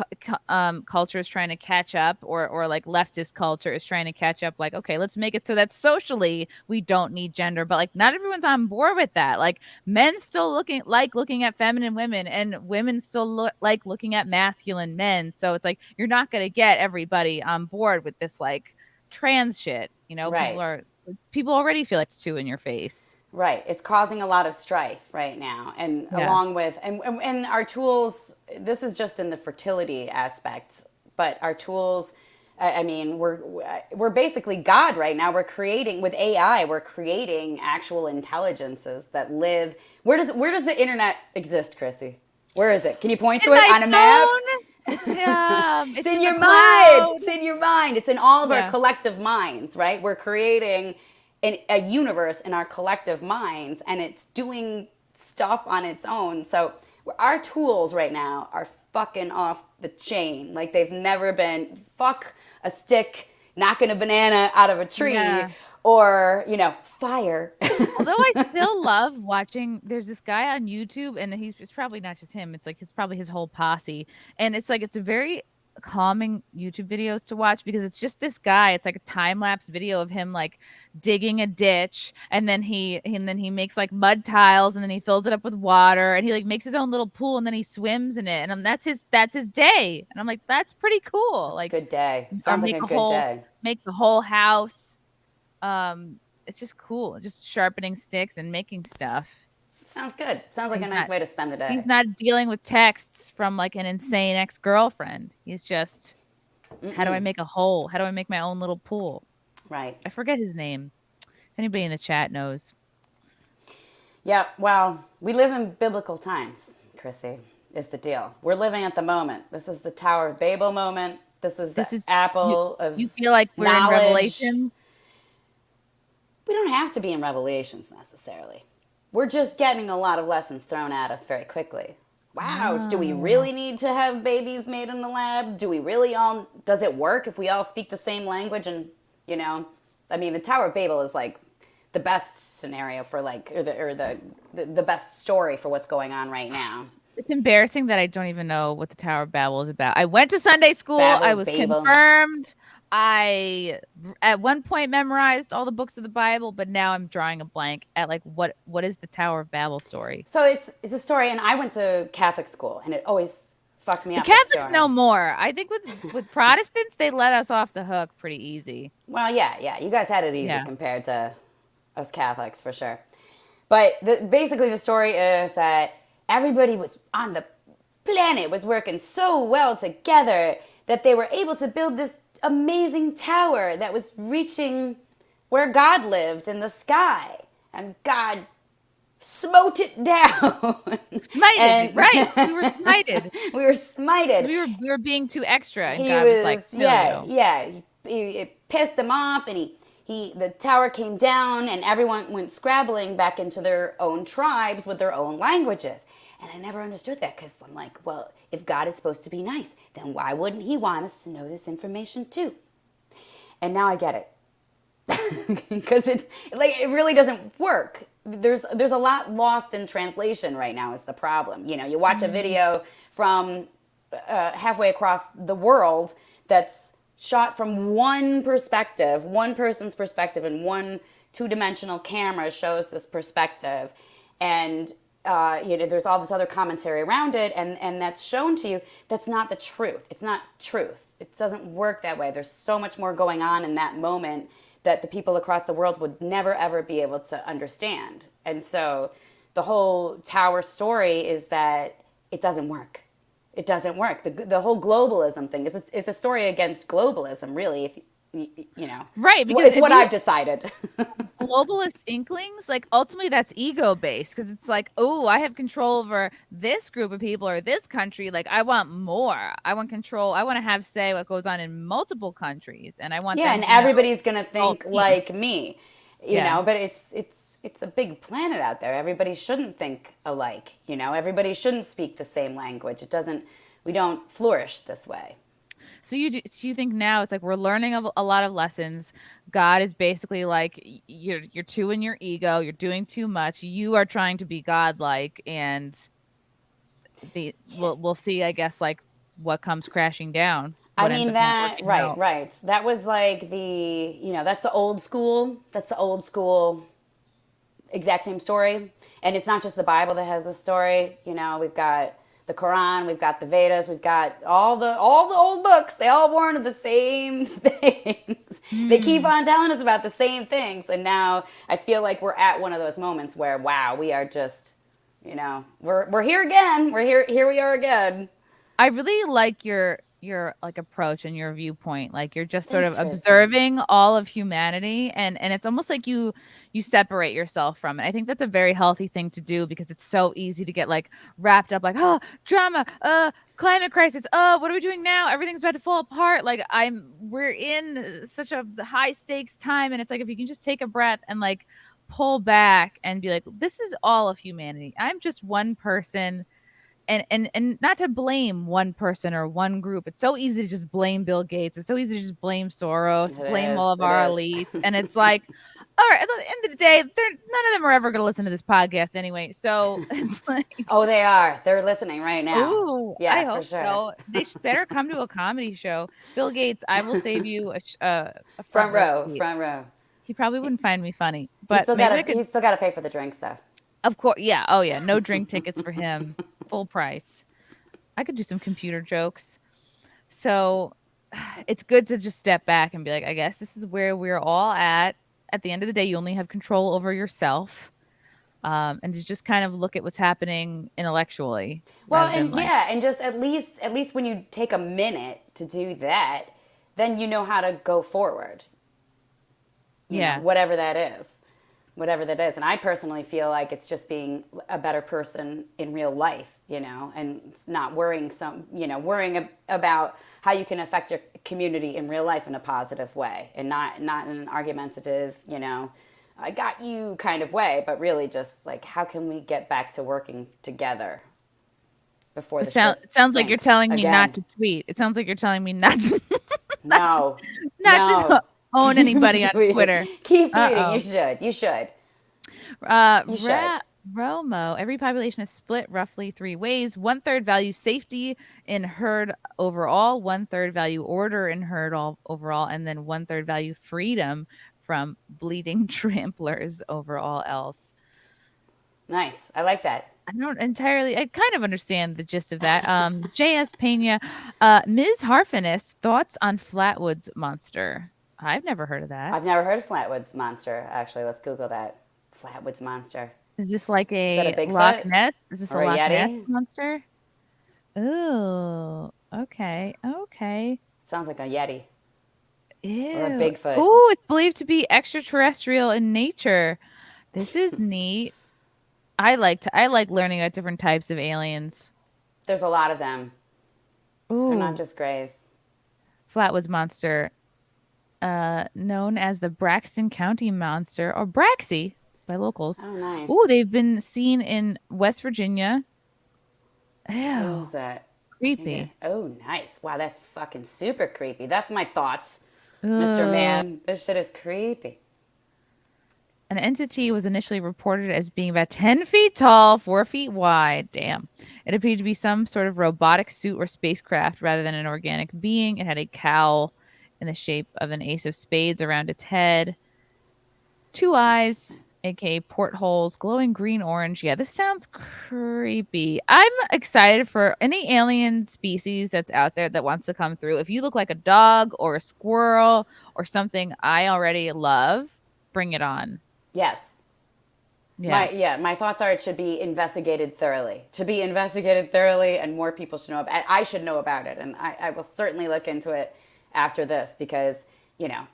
culture is trying to catch up, or like leftist culture is trying to catch up? Like, okay, let's make it so that socially we don't need gender, but like not everyone's on board with that. Like men still looking at feminine women, and women still like looking at masculine men. So it's like you're not gonna get everybody on board with this like trans shit. You know, Right. people already feel like it's too in your face. Right. It's causing a lot of strife right now. And Yeah. along with, and our tools, this is just in the fertility aspects, but our tools, I mean, we're basically God right now. We're creating with AI, we're creating actual intelligences that live. Where does the internet exist, Chrissy? Where is it? Can you point to In it my on a map? phone, It's it's in in the your mind. cloud. It's in your mind. It's in all of our Yeah. collective minds, right? We're creating a universe in our collective minds, and it's doing stuff on its own. So our tools right now are fucking off the chain like they've never been. Fuck a stick knocking a banana out of a tree, Yeah. or fire. Although I still love watching, there's this guy on YouTube, and it's probably not just him. It's like it's probably his whole posse, and it's like it's a very calming YouTube videos to watch because it's just this guy. It's like a time lapse video of him like digging a ditch, and then he makes like mud tiles, and then he fills it up with water, and he like makes his own little pool, and then he swims in it, and that's his day, and I'm like that's pretty cool. It's a Like good day. or Sounds like a good day. make the whole house. It's just cool, just sharpening sticks and making stuff. Sounds good. Sounds like a He's nice not way to spend the he's day. not dealing with texts from like an insane ex-girlfriend. He's just, how do I make a hole? How do I make my own little pool? Right. I forget his name. If anybody in the chat knows. Yeah, well, we live in biblical times, Chrissy, is the deal. We're living at the moment. This is the Tower of Babel moment. This is the This is apple of you feel like we're in knowledge. Revelations? We don't have to be in Revelations necessarily. We're just getting a lot of lessons thrown at us very quickly. Wow, do we Oh. really need to have babies made in the lab? Do we really all, does it work if we all speak the same language? And, I mean, the Tower of Babel is like the best scenario for like, or the best story for what's going on right now. It's embarrassing that I don't even know what the Tower of Babel is about. I went to Sunday school. I was Babel. confirmed. I at one point memorized all the books of the Bible, but now I'm drawing a blank at like what is the Tower of Babel story? So it's a story, and I went to Catholic school, and it always fucked me The up. This Catholics story. know more. I think with Protestants, they let us off the hook pretty easy. Well, yeah, you guys had it easy Yeah. compared to us Catholics for sure. But basically, the story is that everybody was on the planet was working so well together that they were able to build this amazing tower that was reaching where God lived in the sky, and God smote it down. Smited, right? We were smited. We were smited. We were being too extra, and He God was like, no, yeah. It pissed him off, and the tower came down, and everyone went scrabbling back into their own tribes with their own languages. And I never understood that, because I'm like, well, if God is supposed to be nice, then why wouldn't he want us to know this information too? And now I get it. Because it really doesn't work. There's a lot lost in translation right now is the problem. You watch a video from halfway across the world that's shot from one perspective, one person's perspective, and one two-dimensional camera shows this perspective, and there's all this other commentary around it, and that's shown to you. That's not the truth. It's not truth. It doesn't work that way. There's so much more going on in that moment that the people across the world would never, ever be able to understand. And so the whole tower story is that it doesn't work. It doesn't work. The whole globalism thing, it's a story against globalism, really. You know, Right, because it's if what you I've decided. globalist inklings, like ultimately that's ego based because it's like, oh, I have control over this group of people or this country. Like I want more. I want control. I want to have say what goes on in multiple countries, and I want Yeah, them and to know everybody's gonna all think me. like me, you Yeah. know. But it's a big planet out there. Everybody shouldn't think alike, you know. Everybody shouldn't speak the same language. It doesn't. We don't flourish this way. So you think now it's like we're learning a lot of lessons. God is basically like you're too in your ego. You're doing too much. You are trying to be godlike, and we'll see. I guess like what comes crashing down. I What ends mean up not that working right, out. right. That was like the that's the old school. That's the old school exact same story. And it's not just the Bible that has this story. You know, we've got the Quran, we've got the Vedas, we've got all the old books. They all warn of the same things. They keep Mm. on telling us about the same things. And now I feel like we're at one of those moments where wow, we are just, we're here again. Here we are again. I really like your like approach and your viewpoint. Like you're just sort Thanks, of Christy. observing all of humanity and it's almost like you separate yourself from it. I think that's a very healthy thing to do because it's so easy to get like wrapped up like, oh, drama, climate crisis, oh, what are we doing now? Everything's about to fall apart. Like we're in such a high stakes time and it's like if you can just take a breath and like pull back and be like, this is all of humanity. I'm just one person and not to blame one person or one group. It's so easy to just blame Bill Gates. It's so easy to just blame Soros, It blame is. all of It our is. elites. And it's like, all right, at the end of the day, none of them are ever going to listen to this podcast anyway. So it's like, Oh, they are. They're listening right now. ooh, I Yeah, for hope sure. so. They better come to a comedy show. Bill Gates, I will save you a front Front row row, seat. front row. He probably He, wouldn't find me funny, he but still maybe I gotta could. he still gotta pay for the drinks though. Of course, yeah. Oh yeah, no drink tickets for him, full price. I could do some computer jokes. So it's good to just step back and be like, I guess this is where we're all at. At the end of the day, you only have control over yourself. And to just kind of look at what's happening intellectually Well, rather than and like, yeah, and just at least when you take a minute to do that, then you know how to go forward. yeah. Whatever that is. Whatever that is. And I personally feel like it's just being a better person in real life, and not worrying about how you can affect your community in real life in a positive way and not in an argumentative, I got you kind of way, but really just like how can we get back to working together before the ship It sounds like you're sinks telling me not again? to tweet. It sounds like you're telling me not to, not to, No, not to no. own anybody on Tweet. Twitter. Keep Uh tweeting. oh. You should. Romo. Every population is split roughly three ways. One third value safety in herd overall, one third value order in herd overall, and then one third value freedom from bleeding tramplers overall else. Nice. I like that. I kind of understand the gist of that. JS Pena, Ms. Harfenist, thoughts on Flatwoods Monster? I've never heard of that. I've never heard of Flatwoods Monster. Actually, let's Google that. Flatwoods Monster. Is this like Is that a a Loch Bigfoot Ness? Is this a or a Loch Ness Yeti? monster? Oh, okay, okay. Sounds like a Yeti or a Ew. Bigfoot. Oh, it's believed to be extraterrestrial in nature. This is neat. I like learning about different types of aliens. There's a lot of them. They're not Ooh, just grays. Flatwoods monster, known as the Braxton County monster or Braxy by locals. Oh, nice. Ooh, they've been seen in West Virginia. What Ew, is that? I can't get. creepy. Oh, nice. Wow, that's fucking super creepy. That's my thoughts, Mr. Ugh. Man. This shit is creepy. An entity was initially reported as being about 10 feet tall, 4 feet wide. Damn. It appeared to be some sort of robotic suit or spacecraft rather than an organic being. It had a cowl in the shape of an ace of spades around its head, two eyes, aka portholes, glowing green orange. Yeah, this sounds creepy. I'm excited for any alien species that's out there that wants to come through. If you look like a dog or a squirrel or something I already love, bring it on. Yes. Yeah. My thoughts are it should be investigated thoroughly. It should be investigated thoroughly, and more people should know about it. I should know about it, and I will certainly look into it after this because you know,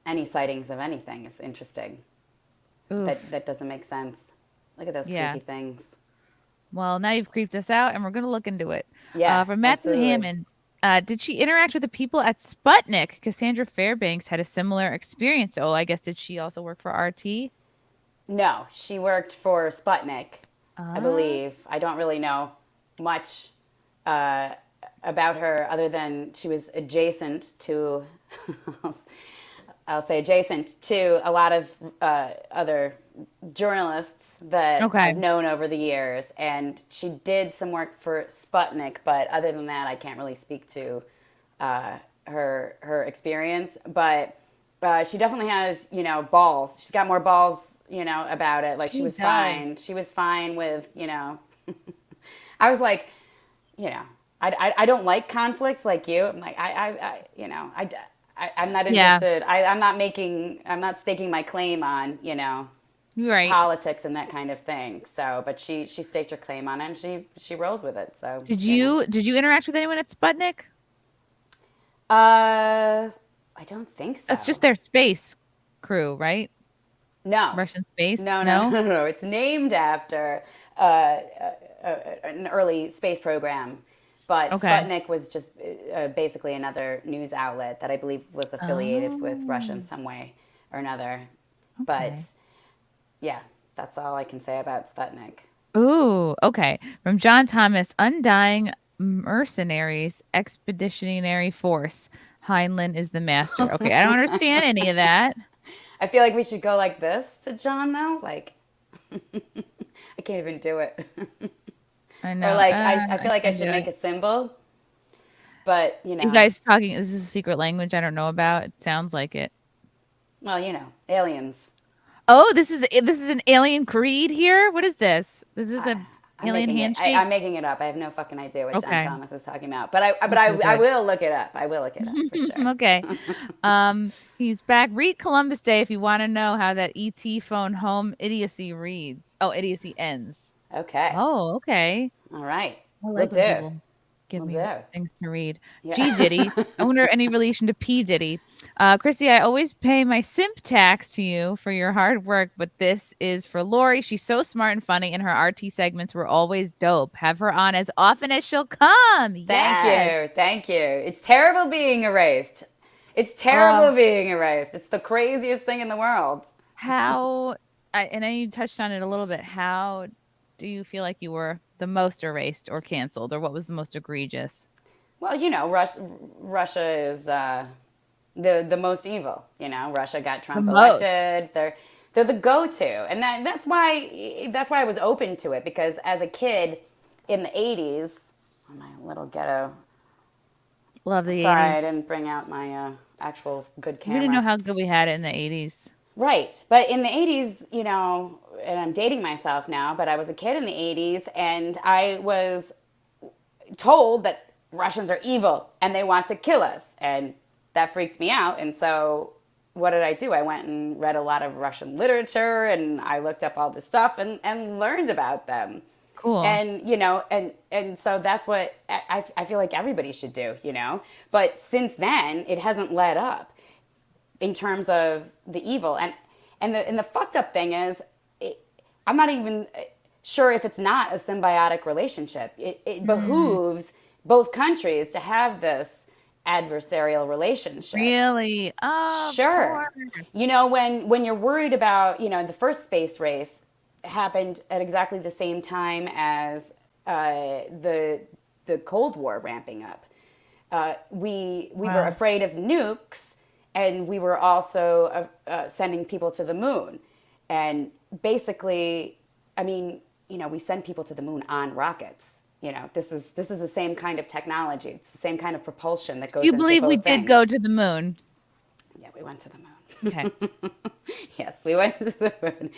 any sightings of anything is interesting. Oof. That doesn't make sense. Look at those Yeah. creepy things. Well, now you've creeped us out, and we're going to look into it. Yeah, From Matthew absolutely. Hammond, did she interact with the people at Sputnik? Cassandra Fairbanks had a similar experience. Oh, I guess did she also work for RT? No, she worked for Sputnik, I Ah, believe. I don't really know much uh, about her other than she was adjacent to, I'll say adjacent to a lot of other journalists that okay. I've known over the years. And she did some work for Sputnik, but other than that, I can't really speak to her experience. But she definitely has, balls. She's got more balls, about it. Like she She was does. fine. She was fine with, I was like, you know, I don't like conflicts like you. I'm like, I'm not Yeah, interested. I'm not staking my claim on, you're right. politics and that kind of thing. So, but she staked her claim on it and she rolled with it. So, Did you interact with anyone at Sputnik? I don't think That's just so. their space crew, right? No, Russian space? no, no, No? no, no. It's named after uh, an early space program, but Okay. Sputnik was just basically another news outlet that I believe was affiliated with Russia in Oh, some way or another. But okay. yeah, that's all I can say about Sputnik. Ooh, okay. From John Thomas, Undying Mercenaries Expeditionary Force. Heinlein is the master. Okay, I don't understand any of that. I feel like we should go like this to John though. Like I can't even do it. I Or know. like I I feel like I can should do make it. a symbol, but You guys talking? Is this a secret language I don't know about? It sounds like it. well, aliens. Oh, this is an alien creed here. What is this? Is this a alien handshake? I'm making it up. I have no fucking idea what John Okay. Thomas is talking about. But Okay, I good. will look it up. I will look it up for sure. Okay. He's back. Read Columbus Day if you want to know how that ET phone home idiocy reads. Oh, idiocy ends. Okay. Oh, okay. All right. I We'll like when do. people give We'll me do. things to read. Yeah. G Diddy. I wonder any relation to P Diddy. Chrissy, I always pay my simp tax to you for your hard work, but this is for Lori. She's so smart and funny, and her RT segments were always dope. Have her on as often as she'll come. Thank Yes. you. Thank you. It's terrible being erased. It's Uh, terrible being erased. It's the craziest thing in the world. how, and I you touched on it a little bit. How do you feel like you were the most erased or canceled, or what was the most egregious? Well, Russia is the most evil. Russia got The Trump most. elected. They're the go-to, and that's why I was open to it because as a kid in the '80s, my little ghetto. Love the Sorry, I 80s. didn't bring out my actual good We didn't know camera. how good we had it in the 80s. Right. But in the '80s, and I'm dating myself now, but I was a kid in the '80s and I was told that Russians are evil and they want to kill us. And that freaked me out. And so what did I do? I went and read a lot of Russian literature and I looked up all this stuff and learned about them. Cool. And so that's what I feel like everybody should do, But since then, it hasn't let up in terms of the evil. And the fucked up thing is, I'm not even sure if it's not a symbiotic relationship. It Mm, behooves both countries to have this adversarial relationship. really? Of Sure. course. When you're worried about, the first space race happened at exactly the same time as the Cold War ramping up. We were Wow. afraid of nukes, and we were also sending people to the moon. And basically, I mean, we send people to the moon on rockets. This is the same kind of technology. It's the same kind of propulsion that So you goes into believe we both did go things. to the moon? Yeah, we went to the moon. Okay. Yes, we went to the moon.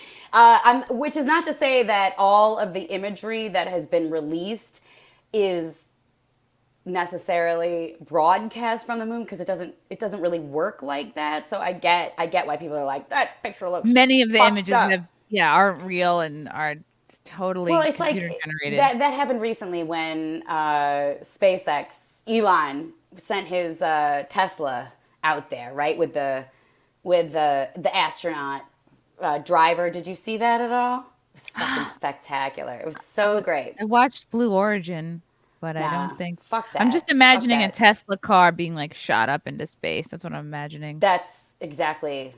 Which is not to say that all of the imagery that has been released is necessarily broadcast from the moon because it doesn't really work like that. So I get why people are like that picture looks Many of the fucked images up. have, yeah, aren't real and are Well, totally it's like computer generated. that happened recently when SpaceX Elon sent his Tesla out there, right? With the astronaut driver. Did you see that at all? It was fucking spectacular. It was so great. I watched Blue Origin, but I don't Nah, think fuck I'm that. just Fuck imagining a that. Tesla car being like shot up into space. That's what I'm imagining. That's exactly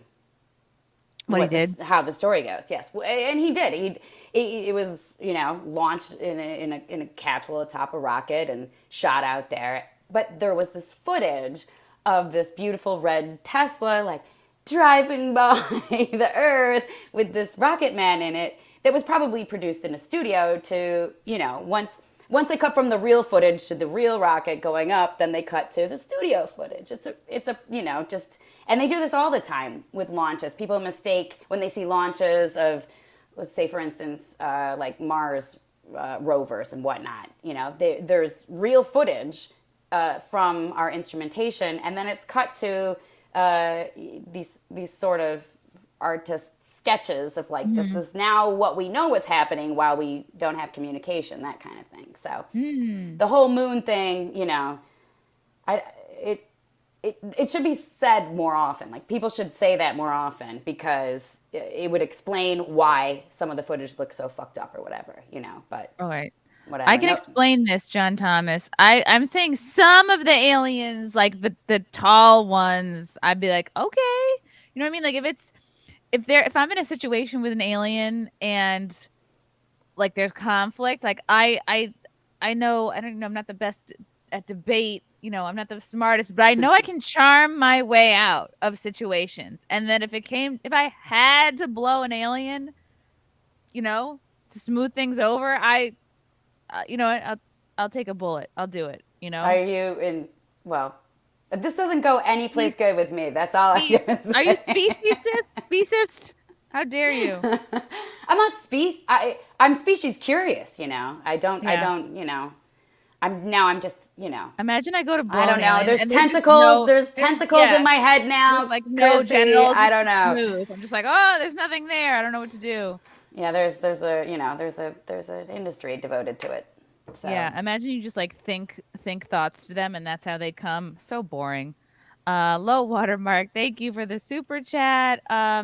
What he did. how the story goes. Yes, and he did. It was launched in a capsule atop a rocket and shot out there. But there was this footage of this beautiful red Tesla like driving by the Earth with this rocket man in it that was probably produced in a studio to once they cut from the real footage to the real rocket going up, then they cut to the studio footage. It's a just, and they do this all the time with launches. People mistake when they see launches of, let's say for instance, like Mars rovers and whatnot. There's real footage from our instrumentation, and then it's cut to these sort of artist sketches of like this is now what we know what's happening while we don't have communication, that kind of thing. So the whole moon thing, it should be said more often. Like people should say that more often because it would explain why some of the footage looks so fucked up or whatever, but All right. whatever. I can explain this, John Thomas. I'm saying some of the aliens, like the tall ones, I'd be like, okay. You know what I mean? Like if I'm in a situation with an alien and like there's conflict, like I know I don't know I'm not the best at debate, I'm not the smartest, but I know I can charm my way out of situations. And then if I had to blow an alien, to smooth things over, I'll take a bullet. I'll do it, Are you in? Well, this doesn't go any place good with me. That's all I'm gonna say. Are you speciesist? How dare you? I'm not I'm species curious. I don't. I'm just. Imagine I go to blow I don't an know. alien There's and tentacles. There's tentacles in my head now. There's like no Chrissy. genitals. I don't know. Smooth. I'm just like, oh, there's nothing there. I don't know what to do. Yeah, there's an industry devoted to it. So. Yeah, imagine you just like think thoughts to them, and that's how they come. So boring. Low watermark. Thank you for the super chat.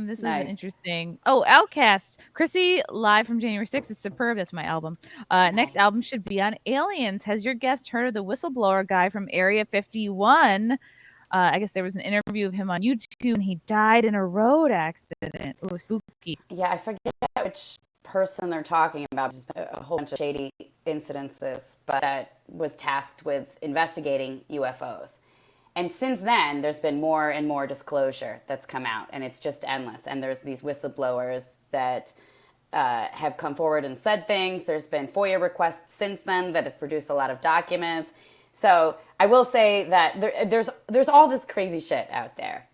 This was interesting. Oh, Outcasts. Chrissy live from January 6th is superb. That's my album. Next album should be on aliens. Has your guest heard of the whistleblower guy from Area 51? I guess there was an interview of him on YouTube, and he died in a road accident. Ooh, spooky. Yeah, I forget which person they're talking about. Just a whole bunch of shady incidences, but that was tasked with investigating UFOs. And since then, there's been more and more disclosure that's come out, and it's just endless. And there's these whistleblowers that have come forward and said things. There's been FOIA requests since then that have produced a lot of documents. So I will say that there's all this crazy shit out there.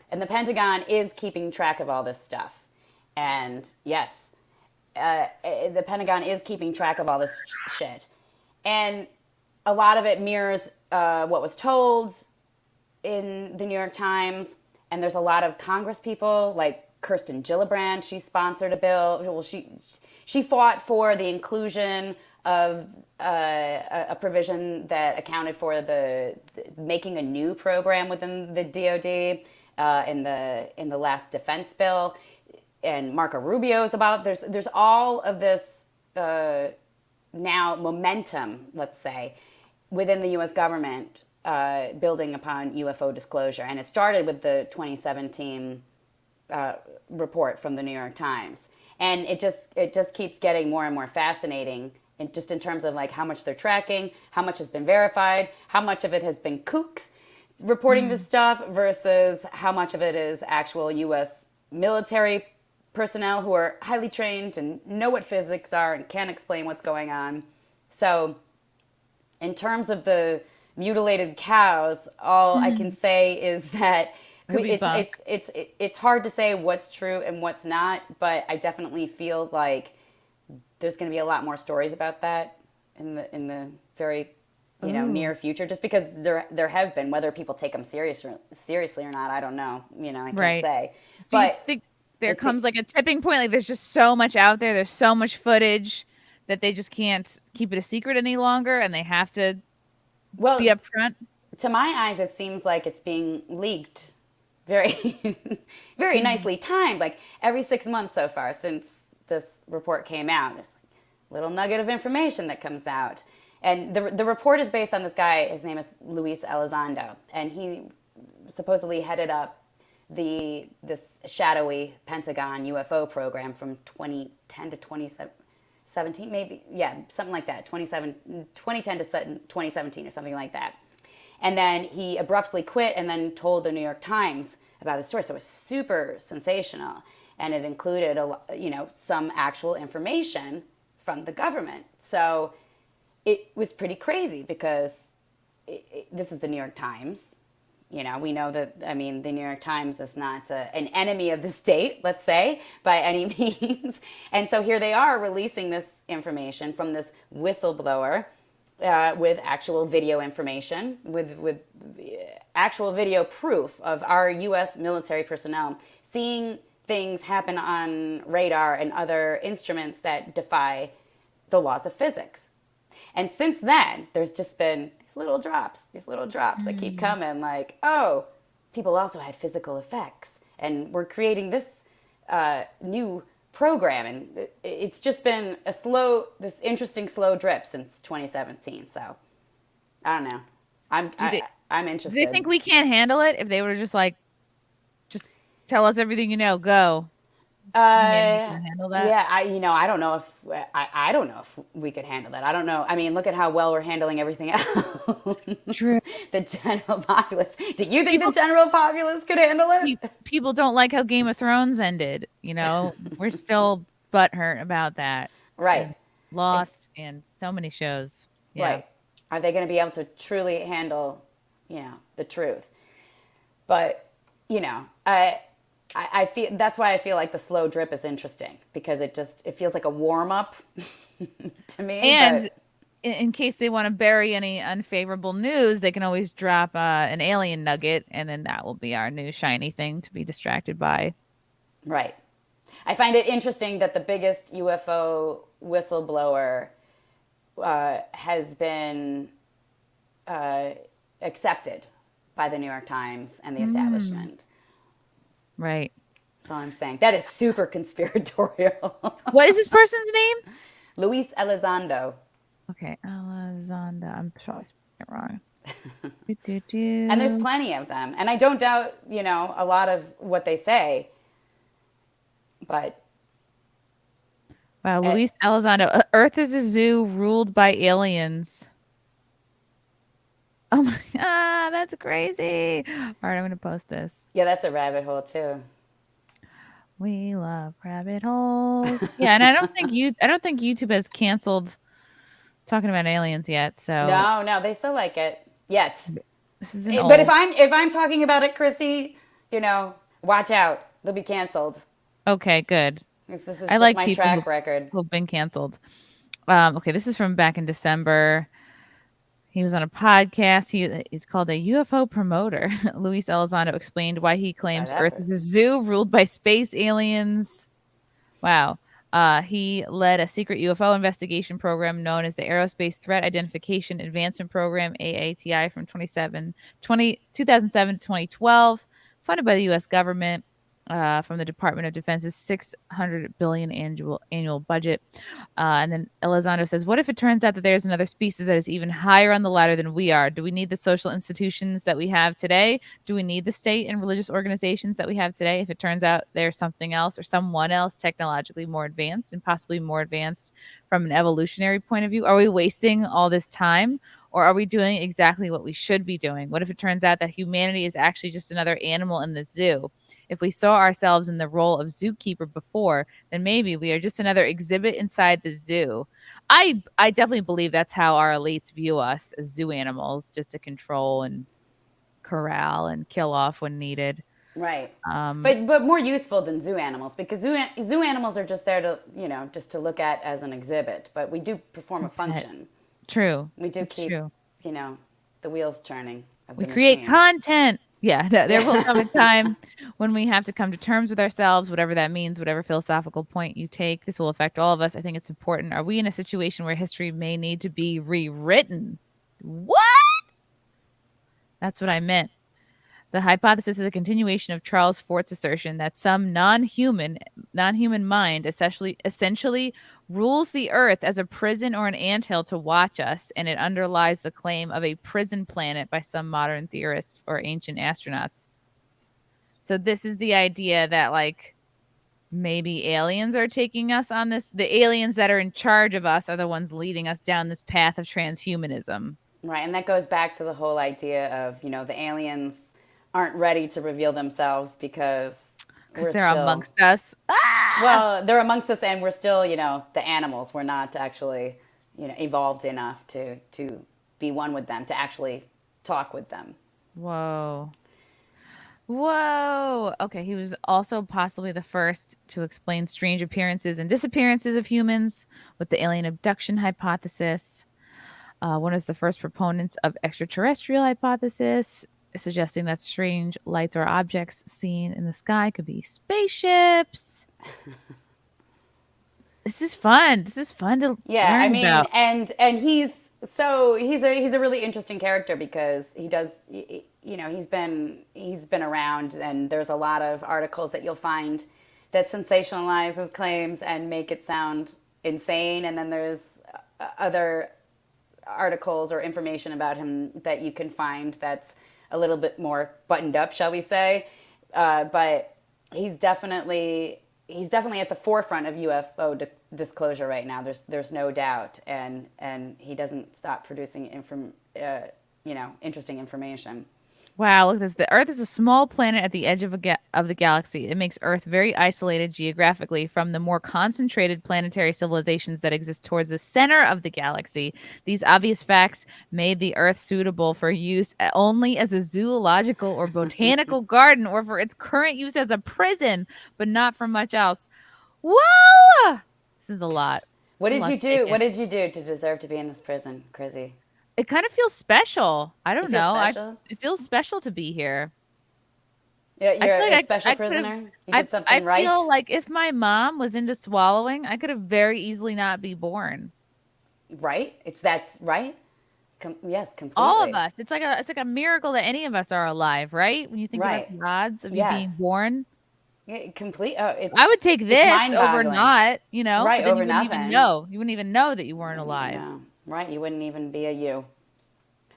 And the Pentagon is keeping track of all this stuff. And yes, the Pentagon is keeping track of all this shit. And a lot of it mirrors what was told in the New York Times. And there's a lot of Congress people like Kirsten Gillibrand. She sponsored a bill. Well, she fought for the inclusion of a provision that accounted for the making a new program within the DoD in the last defense bill. And Marco Rubio is about. There's all of this now momentum, let's say, within the U.S. government building upon UFO disclosure, and it started with the 2017 report from the New York Times, and it just keeps getting more and more fascinating. And just in terms of like how much they're tracking, how much has been verified, how much of it has been kooks reporting this stuff versus how much of it is actual U.S. military personnel who are highly trained and know what physics are and can explain what's going on. So in terms of mutilated cows, all I can say is that it's hard to say what's true and what's not, but I definitely feel like there's going to be a lot more stories about that in the very near future, just because there have been, whether people take them seriously or not, I don't know. I can't say. Do you think there comes like a tipping point? Like there's just so much out there. There's so much footage that they just can't keep it a secret any longer, and they have to be upfront. to my eyes, it seems like it's being leaked very, very nicely timed. Like every 6 months so far since this report came out, there's like a little nugget of information that comes out. And the report is based on this guy. His name is Luis Elizondo, and he supposedly headed up this shadowy Pentagon UFO program from 2010 to 2017, maybe, yeah, something like that, 2010 to 2017 or something like that. And then he abruptly quit and then told the New York Times about the story. So it was super sensational, and it included some actual information from the government. So it was pretty crazy because this is the New York Times. We know that, the New York Times is not an enemy of the state, let's say, by any means. And so here they are releasing this information from this whistleblower with actual video information, with actual video proof of our U.S. military personnel seeing things happen on radar and other instruments that defy the laws of physics. And since then, there's just been these little drops that keep coming, like, oh, people also had physical effects, and we're creating this new program, and it's just been this interesting slow drip since 2017. So I don't know. I'm interested. Do they think we can't handle it if they were just like, just tell us everything you know, go? Handle that? Yeah, I don't know if we could handle that. I don't know. Look at how well we're handling everything else. True. The general populace. Do you think the general populace could handle it? People don't like how Game of Thrones ended. We're still butthurt about that. Right. And Lost and so many shows. Yeah. Right. Are they going to be able to truly handle, the truth? But, I feel that's why I feel like the slow drip is interesting, because it feels like a warm up to me. And in case they want to bury any unfavorable news, they can always drop an alien nugget, and then that will be our new shiny thing to be distracted by. Right. I find it interesting that the biggest UFO whistleblower has been accepted by the New York Times and the establishment. Right. That's all I'm saying. That is super conspiratorial. What is this person's name? Luis Elizondo. Okay, Elizondo. I'm probably spelling it wrong. And there's plenty of them. And I don't doubt, a lot of what they say. But. Wow, Luis Elizondo. Earth is a zoo ruled by aliens. Oh my God, that's crazy. All right, I'm going to post this. Yeah, that's a rabbit hole too. We love rabbit holes. Yeah, and I don't think YouTube has canceled talking about aliens yet. So No, they still like it. Yet. This is But if I'm talking about it, Chrissy, watch out. They'll be canceled. Okay, good. This is just my track record. Who've been canceled. Okay, this is from back in December. He was on a podcast. He's called a UFO promoter. Luis Elizondo explained why he claims Earth is a zoo ruled by space aliens. Wow. He led a secret UFO investigation program known as the Aerospace Threat Identification Advancement Program, AATI, from 2007 to 2012, funded by the U.S. government. From the Department of Defense's $600 billion annual budget. And then Elizondo says, what if it turns out that there's another species that is even higher on the ladder than we are? Do we need the social institutions that we have today? Do we need the state and religious organizations that we have today? If it turns out there's something else or someone else technologically more advanced and possibly more advanced from an evolutionary point of view, are we wasting all this time? Or are we doing exactly what we should be doing? What if it turns out that humanity is actually just another animal in the zoo? If we saw ourselves in the role of zookeeper before, then maybe we are just another exhibit inside the zoo. I definitely believe that's how our elites view us, as zoo animals, just to control and corral and kill off when needed. Right. But more useful than zoo animals, because zoo animals are just there to, just to look at as an exhibit. But we do perform a function. True. We do keep, the wheels turning. We create content. Yeah, there will come a time when we have to come to terms with ourselves, whatever that means, whatever philosophical point you take. This will affect all of us. I think it's important. Are we in a situation where history may need to be rewritten? What? That's what I meant. The hypothesis is a continuation of Charles Fort's assertion that some non-human mind essentially rules the earth as a prison or an anthill to watch us, and it underlies the claim of a prison planet by some modern theorists or ancient astronauts. So this is the idea that like maybe aliens are taking us on this. The aliens that are in charge of us are the ones leading us down this path of transhumanism. Right, and that goes back to the whole idea of, the aliens aren't ready to reveal themselves because Because they're amongst us. Well, they're amongst us and we're still, the animals. We're not actually, evolved enough to be one with them, to actually talk with them. Whoa. Whoa. Okay, he was also possibly the first to explain strange appearances and disappearances of humans with the alien abduction hypothesis. One of the first proponents of extraterrestrial hypothesis, suggesting that strange lights or objects seen in the sky could be spaceships. This is fun. This is fun to learn about. and he's a really interesting character because he does, he's been around, and there's a lot of articles that you'll find that sensationalize his claims and make it sound insane, and then there's other articles or information about him that you can find that's a little bit more buttoned up, shall we say. But he's definitely at the forefront of UFO disclosure right now. There's no doubt, and he doesn't stop producing interesting information. Wow, look at this. The Earth is a small planet at the edge of the galaxy. It makes Earth very isolated geographically from the more concentrated planetary civilizations that exist towards the center of the galaxy. These obvious facts made the Earth suitable for use only as a zoological or botanical garden, or for its current use as a prison, but not for much else. Whoa! This is a lot. What did you do? What did you do to deserve to be in this prison, Chrissie? It kind of feels special. I don't know. It feels special to be here. Yeah, you're a special prisoner. You did something right. I feel like if my mom was into swallowing, I could have very easily not be born. Right? That's right. Yes, completely. All of us. It's like a miracle that any of us are alive, right? When you think about the odds of you being born. Yeah, complete. I would take this over not, right, over nothing. You wouldn't even know that you weren't alive. No. Right, you wouldn't even be a you.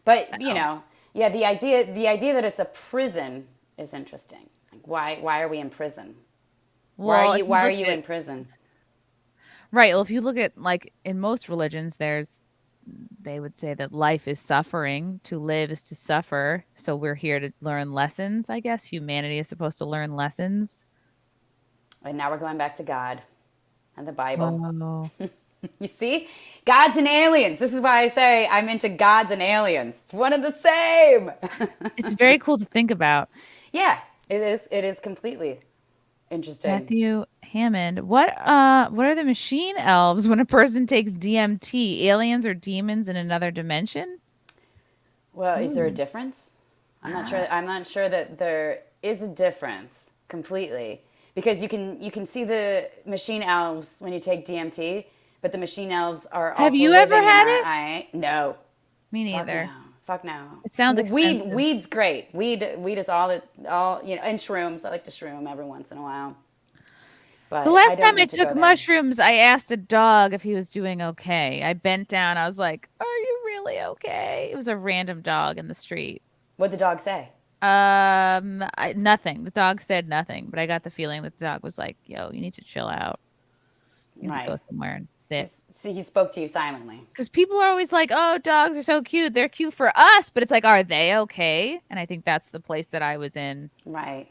But the idea that it's a prison is interesting. Like, why are we in prison? Well, why are you in prison? Right. Well, if you look at like in most religions, they would say that life is suffering. To live is to suffer. So we're here to learn lessons. I guess humanity is supposed to learn lessons. And now we're going back to God and the Bible. Oh. You see? Gods and aliens. This is why I say I'm into gods and aliens. It's one and the same. It's very cool to think about. Yeah, it is. It is completely interesting. Matthew Hammond. What are the machine elves when a person takes DMT? Aliens or demons in another dimension? Well, is there a difference? I'm not sure. I'm not sure that there is a difference completely, because you can see the machine elves when you take DMT. But the machine elves are also. Have you ever had it? No. Me neither. Fuck no. It sounds expensive. Weed's great. Weed is all and shrooms. I like to shroom every once in a while. But the last time I took mushrooms, I asked a dog if he was doing okay. I bent down. I was like, "Are you really okay?" It was a random dog in the street. What'd the dog say? Nothing. The dog said nothing, but I got the feeling that the dog was like, "Yo, you need to chill out. You need to go somewhere and sit." So he spoke to you silently. Because people are always like, "Oh, dogs are so cute. They're cute for us," but it's like, are they okay? And I think that's the place that I was in. Right.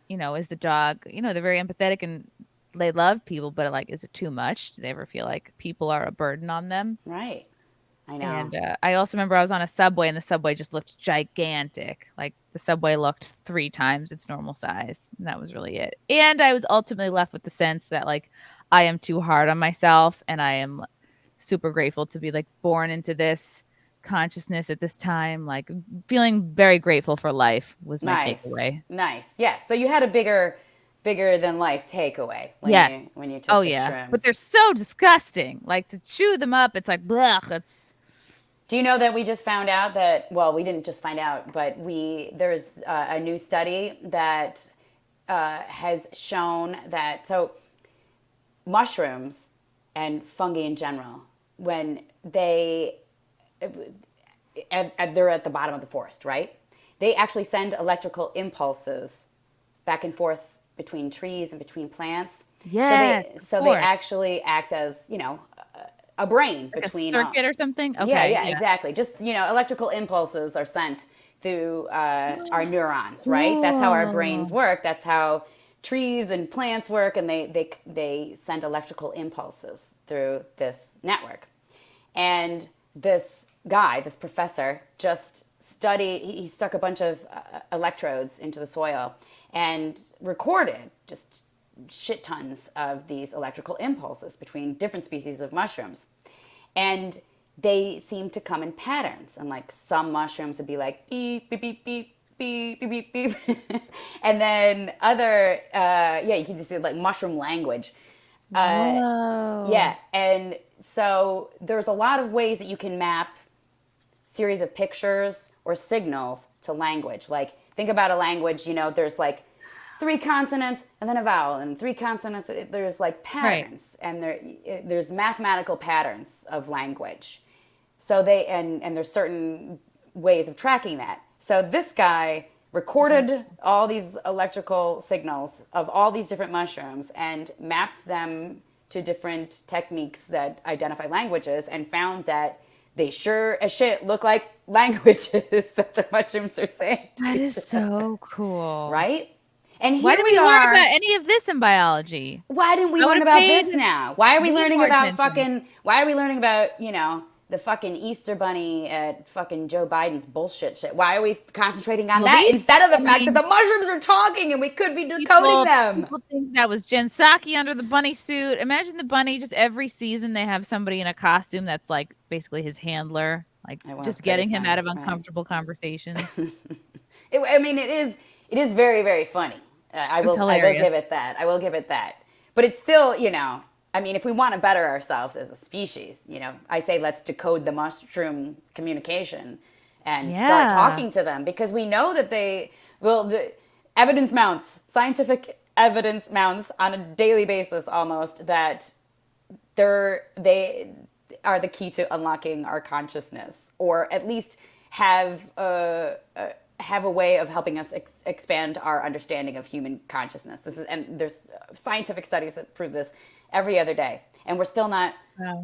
Is the dog? They're very empathetic and they love people, but like, is it too much? Do they ever feel like people are a burden on them? Right. I know. And I also remember I was on a subway, and the subway just looked gigantic. Like the subway looked 3 times its normal size, and that was really it. And I was ultimately left with the sense that like I am too hard on myself, and I am super grateful to be like born into this consciousness at this time. Like feeling very grateful for life was my takeaway. Nice. Yes. So you had a bigger than life takeaway when you took the shrooms. But they're so disgusting. Like to chew them up, it's like blech. Do you know that we just found out that, well, we didn't just find out, but there's a new study that has shown that, so mushrooms and fungi in general, when they're at the bottom of the forest, right? They actually send electrical impulses back and forth between trees and between plants. Yes, So they actually act as, a brain like between a circuit or something. yeah, Okay, yeah, exactly. Just, electrical impulses are sent through our neurons, right? That's how our brains work. That's how trees and plants work, and they send electrical impulses through this network. And this guy, this professor, just he stuck a bunch of electrodes into the soil and recorded just shit tons of these electrical impulses between different species of mushrooms. And they seem to come in patterns. And like some mushrooms would be like beep, beep, beep, beep, beep, beep, beep, beep. And then other, you can just see like mushroom language. Whoa. Yeah. And so there's a lot of ways that you can map series of pictures or signals to language. Like think about a language, there's like 3 consonants and then a vowel and 3 consonants. There's like patterns, right. And there's mathematical patterns of language. So and there's certain ways of tracking that. So this guy recorded all these electrical signals of all these different mushrooms and mapped them to different techniques that identify languages and found that they sure as shit look like languages that the mushrooms are saying. That is so cool. Right? And why didn't we learn about any of this in biology? Why didn't we learn about this now? Why are we learning about why are we learning about, the fucking Easter Bunny at fucking Joe Biden's bullshit shit? Why are we concentrating on that instead of the fact that the mushrooms are talking and we could be decoding them? People think that was Jen Psaki under the bunny suit. Imagine the bunny, just every season they have somebody in a costume that's like basically his handler, like just getting him out of uncomfortable conversations. It is very, very funny. I will give it that. I will give it that. But it's still, if we want to better ourselves as a species, I say let's decode the mushroom communication and start talking to them, because we know that the evidence mounts, scientific evidence mounts on a daily basis almost, that they are the key to unlocking our consciousness, or at least have a way of helping us expand our understanding of human consciousness. And there's scientific studies that prove this every other day. And we're still not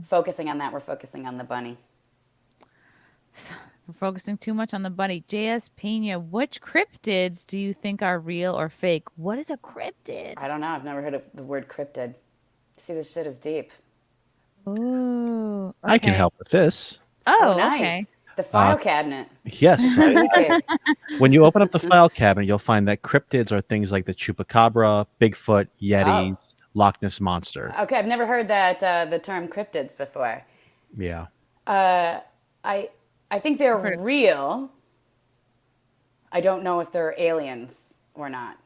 focusing on that. We're focusing on the bunny. We're focusing too much on the bunny. J.S. Pena, which cryptids do you think are real or fake? What is a cryptid? I don't know. I've never heard of the word cryptid. See, this shit is deep. Ooh. Okay. I can help with this. Oh, nice. Okay. The file cabinet. Yes. When you open up the file cabinet, you'll find that cryptids are things like the chupacabra, Bigfoot, Yetis, Loch Ness Monster. Okay, I've never heard that the term cryptids before. Yeah. I think they're real. I don't know if they're aliens or not.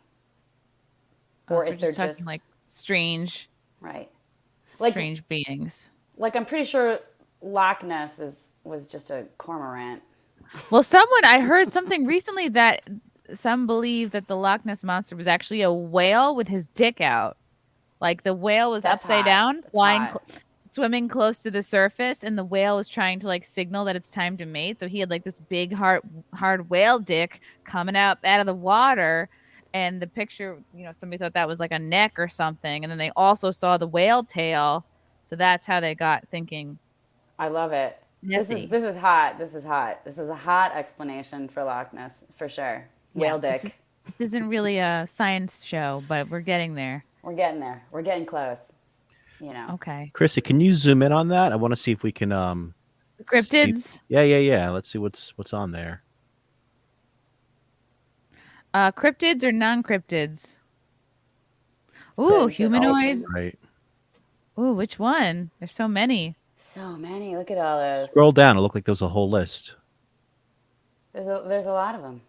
Or if they're just like strange. Right. Strange beings. Like I'm pretty sure Loch Ness was just a cormorant. Well, I heard something recently that some believe that the Loch Ness Monster was actually a whale with his dick out. Like the whale was upside down, swimming close to the surface, and the whale was trying to like signal that it's time to mate. So he had like this big hard whale dick coming out of the water. And the picture, somebody thought that was like a neck or something. And then they also saw the whale tail. So that's how they got thinking. I love it. This is hot. This is hot. This is a hot explanation for Loch Ness, for sure. Whale dick. This isn't really a science show, but we're getting there. We're getting there. We're getting close. Okay. Chrissy, can you zoom in on that? I want to see if we can cryptids. Yeah. Let's see what's on there. Cryptids or non-cryptids? Ooh, humanoids. Right. Ooh, which one? There's so many. So many. Look at all those. Scroll down. It looked like there was a whole list. There's a lot of them.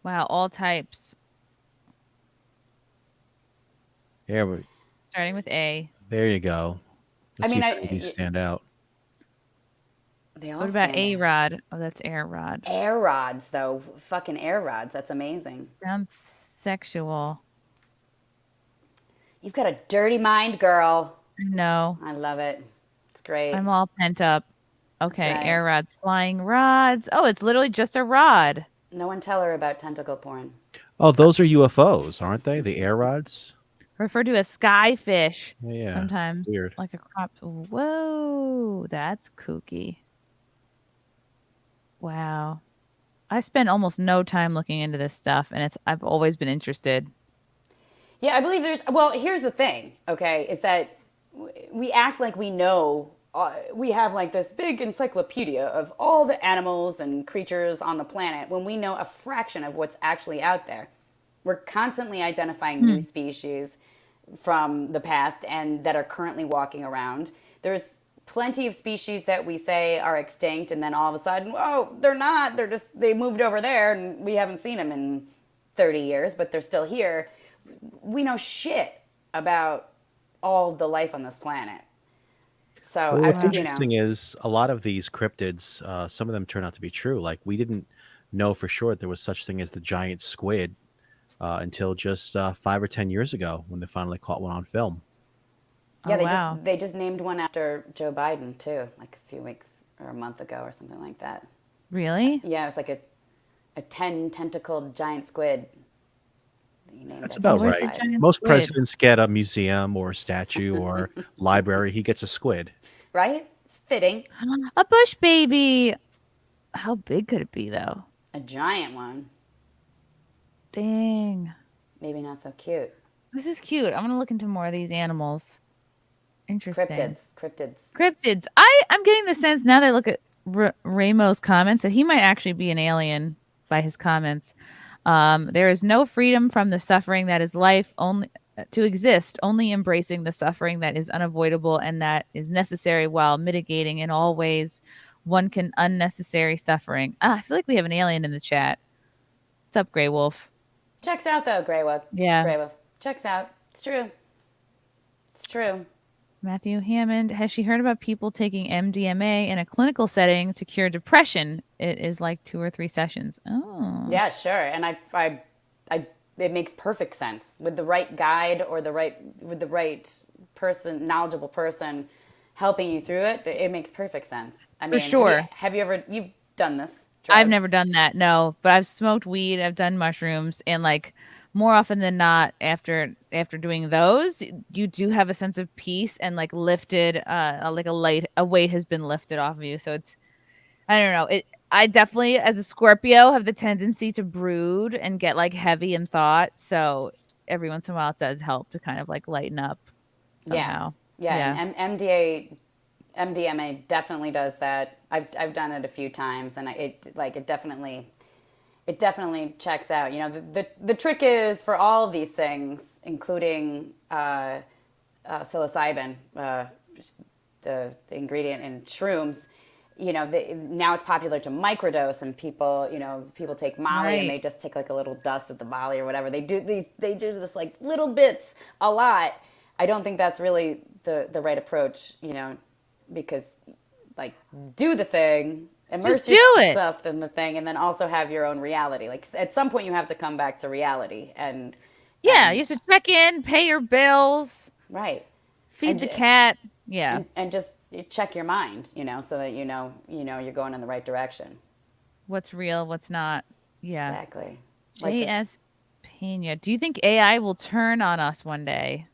Wow, all types. Starting with A. There you go. Let's see if these stand out. They all What about stand out. A-Rod? Oh, that's Air Rod. Air rods, though. Fucking air rods. That's amazing. Sounds sexual. You've got a dirty mind, girl. No, I love it. It's great. I'm all pent up. That's Okay, right. air rods, flying rods. Oh, it's literally just a rod. No one tell her about tentacle porn. Oh, those are UFOs, aren't they? The air rods. Referred to as skyfish. Yeah, Sometimes weird. like a crop. Whoa, that's kooky. Wow. I spend almost no time looking into this stuff, and I've always been interested. Yeah, I believe there's. Well, here's the thing, okay, is that we act like we know. We have like this big encyclopedia of all the animals and creatures on the planet when we know a fraction of what's actually out there. We're constantly identifying new species from the past and that are currently walking around. There's plenty of species that we say are extinct, and then all of a sudden, oh, they're not. They moved over there, and we haven't seen them in 30 years, but they're still here. We know shit about all the life on this planet. So Well, what's you know, interesting is a lot of these cryptids, some of them turn out to be true. Like we didn't know for sure there was such thing as the giant squid until just 5 or 10 years ago when they finally caught one on film. yeah, Oh, wow. they just named one after Joe Biden too, like a few weeks or a month ago or something like that. Really? Yeah, it was like a 10 tentacled giant squid that you named That's after about Joe Where's the right. Biden. giant Most squid? presidents get a museum or a statue or library. He gets a squid. Right? It's fitting. A bush baby. How big could it be, though? A giant one. Dang. Maybe not so cute. This is cute. I'm gonna look into more of these animals. Interesting. Cryptids. Cryptids. I'm getting the sense now that I look at Ramo's comments that he might actually be an alien by his comments. There is no freedom from the suffering that is life only to exist, only embracing the suffering that is unavoidable and that is necessary while mitigating in all ways one can unnecessary suffering. I feel like we have an alien in the chat. What's up, Grey Wolf? Checks out though, Grey Wolf. Yeah. Grey Wolf. Checks out. It's true. It's true. Matthew Hammond, has she heard about people taking MDMA in a clinical setting to cure depression? It is like 2 or 3 sessions. Oh. Yeah, sure. And it makes perfect sense with the right guide or with the right person, knowledgeable person helping you through it. It makes perfect sense. I mean, sure. you've done this drug? I've never done that. No, but I've smoked weed, I've done mushrooms, and like more often than not after doing those, you do have a sense of peace and like lifted like a weight has been lifted off of you. So it's I don't know. I definitely as a Scorpio have the tendency to brood and get like heavy in thought. So every once in a while it does help to kind of like lighten up somehow. Yeah. Yeah. And MDMA definitely does that. I've done it a few times, and it definitely checks out. You know, the trick is for all of these things, including psilocybin, the ingredient in shrooms. You know, now it's popular to microdose, and people take Molly and they just take like a little dust of the Molly or whatever. They do this like little bits a lot. I don't think that's really the right approach, you know, because like do the thing, immerse yourself in the thing, and then also have your own reality. Like at some point you have to come back to reality and you have to check in, pay your bills, right, feed the cat, and just check your mind, you know, so that you know you're going in the right direction. What's real, what's not. Yeah. Exactly. J.S. Pena, do you think AI will turn on us one day?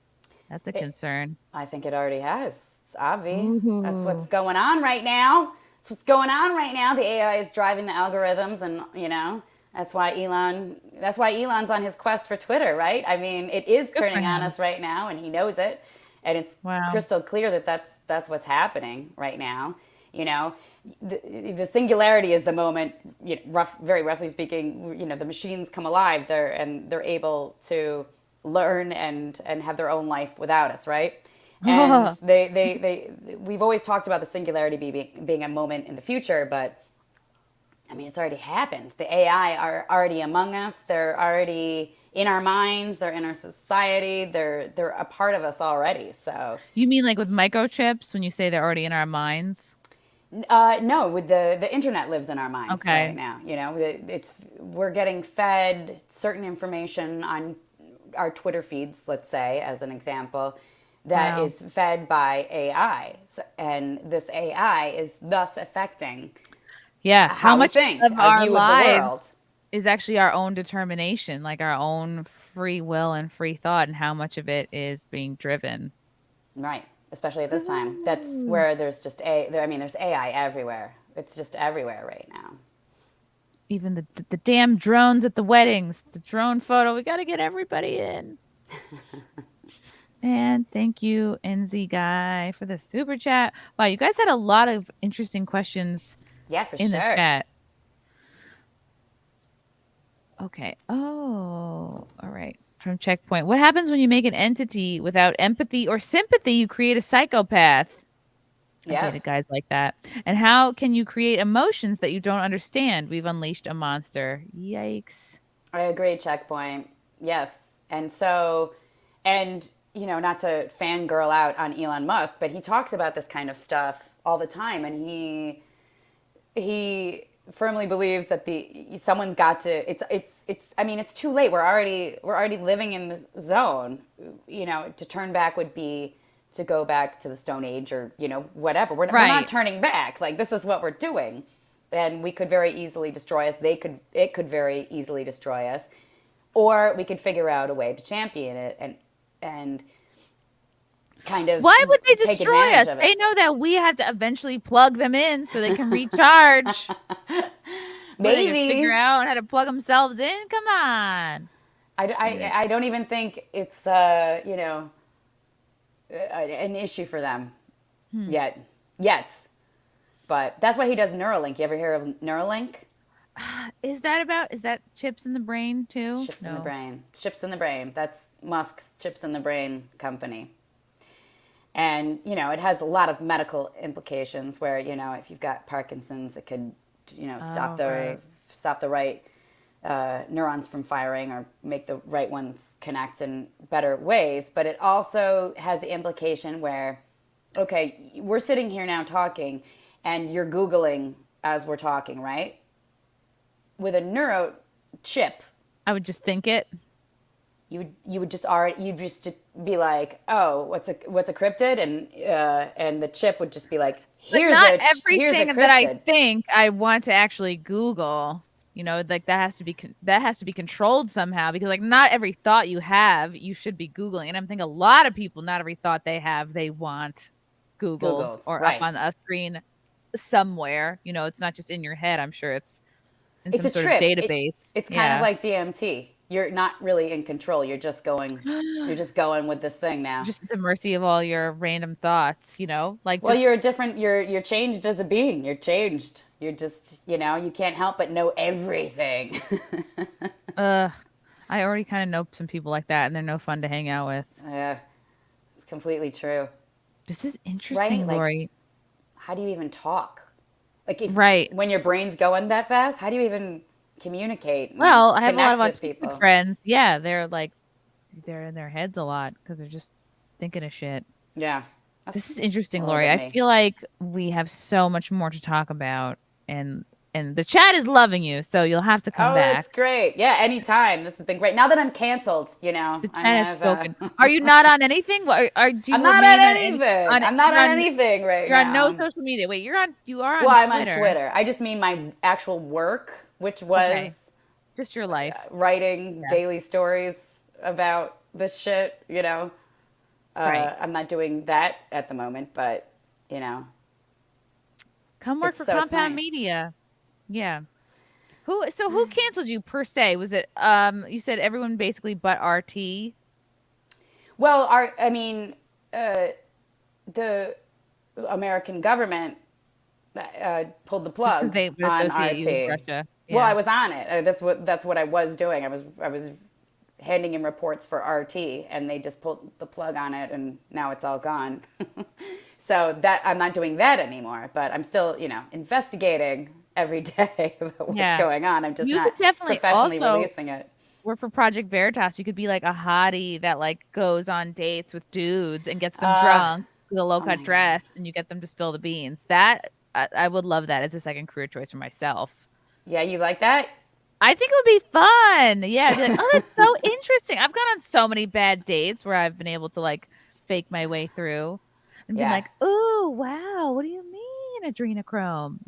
That's a concern. I think it already has. It's obvious. That's what's going on right now. That's what's going on right now. The AI is driving the algorithms, and you know that's why Elon's on his quest for Twitter, right? I mean, it is turning on us right now, and he knows it, and it's crystal clear that that's what's happening right now. You know, the singularity is the moment. You know, very roughly speaking, you know, the machines come alive. They're able to learn and have their own life without us, right? And we've always talked about the singularity being a moment in the future, but I mean, it's already happened. The AI are already among us. They're already in our minds. They're in our society. They're a part of us already. So you mean like with microchips when you say they're already in our minds? No, with the internet lives in our minds Okay. right now. We're getting fed certain information on our Twitter feeds, let's say, as an example, that Wow. is fed by AI, and this AI is thus affecting Yeah. How how we much think, of our our view of the world. lives is actually our own determination, like our own free will and free thought, and how much of it is being driven? Right, especially at this time. That's Ooh. where there's just there's AI everywhere. It's just everywhere right now. Even the damn drones at the weddings, the drone photo. We got to get everybody in. And thank you, NZ Guy, for the super chat. Wow, you guys had a lot of interesting questions Yeah, for in the sure. chat. Okay. Oh, all right. From Checkpoint. What happens when you make an entity without empathy or sympathy? You create a psychopath. I've Yes, dated guys like that. And how can you create emotions that you don't understand? We've unleashed a monster. Yikes. I agree. Checkpoint. Yes, and so, and not to fangirl out on Elon Musk, but he talks about this kind of stuff all the time, and he firmly believes that the someone's got to. It's. I mean, it's too late. We're already living in this zone. To turn back would be to go back to the Stone Age, or whatever. We're not Right. turning back. Like, this is what we're doing, and we could very easily destroy us. It could very easily destroy us, or we could figure out a way to champion it and kind of Why would they take destroy advantage us? of it. They know that we have to eventually plug them in so they can recharge. What, they can Maybe. figure out how to plug themselves in? Come on. I don't even think it's an issue for them yet. But that's why he does Neuralink. You ever hear of Neuralink? Is that chips in the brain too? Chips in the brain. Chips in the brain. That's Musk's Chips in the Brain company. And, it has a lot of medical implications where, if you've got Parkinson's, it could, stop the right neurons from firing or make the right ones connect in better ways. But it also has the implication where, okay, we're sitting here now talking and you're Googling as we're talking, right? With a neuro chip, I would just think it. you would just be like, oh, what's a cryptid, and the chip would just be like, here's Not a everything cryptid. that I think I want to actually Google. Like that has to be controlled somehow, because like not every thought you have you should be Googling. And I'm thinking a lot of people, not every thought they have they want Googled Googled, or up right? on a screen somewhere. It's not just in your head. I'm sure it's in It's some a sort of trip. database. It's kind of Yeah. like DMT. You're not really in control. You're just going. You're just going with this thing now. Just at the mercy of all your random thoughts, like Well, just you're different. You're changed as a being. You're changed. You're just you can't help but know everything. I already kind of know some people like that, and they're no fun to hang out with. Yeah, it's completely true. This is Right? interesting, Like, Lori. how do you even talk? Like, Right. when your brain's going that fast, how do you even communicate and Well, I have a lot of connect with autistic people? friends. Yeah, they're in their heads a lot because they're just thinking of shit. Yeah, This is that's interesting, a little Lori. bit I me. feel like we have so much more to talk about, and the chat is loving you, so you'll have to come Oh, back. it's great. Yeah, anytime. This has been great. Now that I'm canceled, The I chat has have. spoken. Are you not on anything? Do I'm you not on remain on any? anything. On I'm not you're on on anything right you're on no now. social media. Wait, you are Well, on I'm on Twitter. Twitter. I just mean my actual work, which was Okay, just your life. writing Yeah. daily stories about this shit. Right. I'm not doing that at the moment, but you know, Come work for so it's Compound nice. Media. Yeah. Who canceled you per se? Was it you said everyone basically but RT? Well, the American government pulled the Just because plug they would on associate you with RT. Russia. Well, I Yeah. was on it. That's what I was doing. I was handing in reports for RT, and they just pulled the plug on it, and now it's all gone. So that I'm not doing that anymore, but I'm still, investigating every day about what's Yeah. going on. I'm just You not could definitely professionally also releasing it. work for Project Veritas. You could be like a hottie that like goes on dates with dudes and gets them Uh, drunk with a low oh cut my God. dress, and you get them to spill the beans. That I would love that as a second career choice for myself. Yeah, you like that? I think it would be fun. Yeah, I'd be like, oh, that's so interesting. I've gone on so many bad dates where I've been able to like fake my way through and been Yeah. like, oh, wow, what do you mean adrenochrome?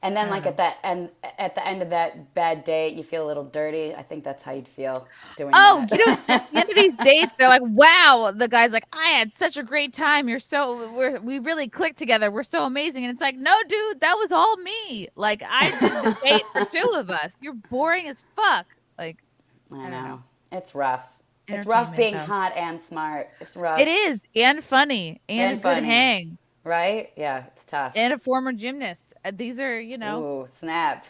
And I then don't like know. at the end of that bad date, you feel a little dirty. I think that's how you'd feel doing Oh, at the that. end of these dates, they're like, wow, the guy's like, I had such a great time. We really clicked together. We're so amazing. And it's like, no, dude, that was all me. Like, I did the date for two of us. You're boring as fuck. Like, I I don't know. know. It's rough. It's rough Entertainment, being though. hot and smart. It's It rough is, and funny, and a and good funny, hang, right? Yeah, it's tough. and a former gymnast. These are, Ooh, snap.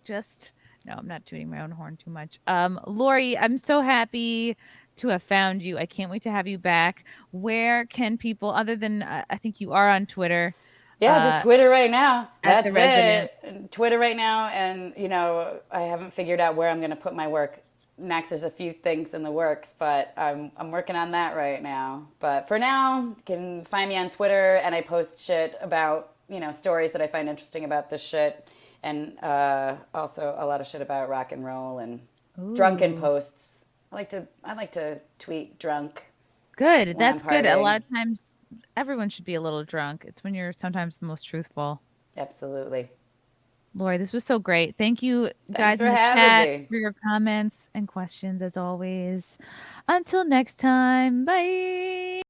just no, I'm not tooting my own horn too much. Lori, I'm so happy to have found you. I can't wait to have you back. Where can people, other than I think you are on Twitter, Yeah, just uh, Twitter right now. at the That's resident? it. Twitter right now, and I haven't figured out where I'm going to put my work next. There's a few things in the works, but I'm working on that right now. But for now, you can find me on Twitter, and I post shit about stories that I find interesting about this shit, and also a lot of shit about rock and roll and drunken Ooh, posts. I like to tweet drunk good. when I'm That's good. A lot partying. of times, everyone should be a little drunk. It's when you're sometimes the most truthful. Absolutely. Lori, this was so great. Thank you Thanks guys for in the having chat me. for your comments and questions as always. Until next time, bye.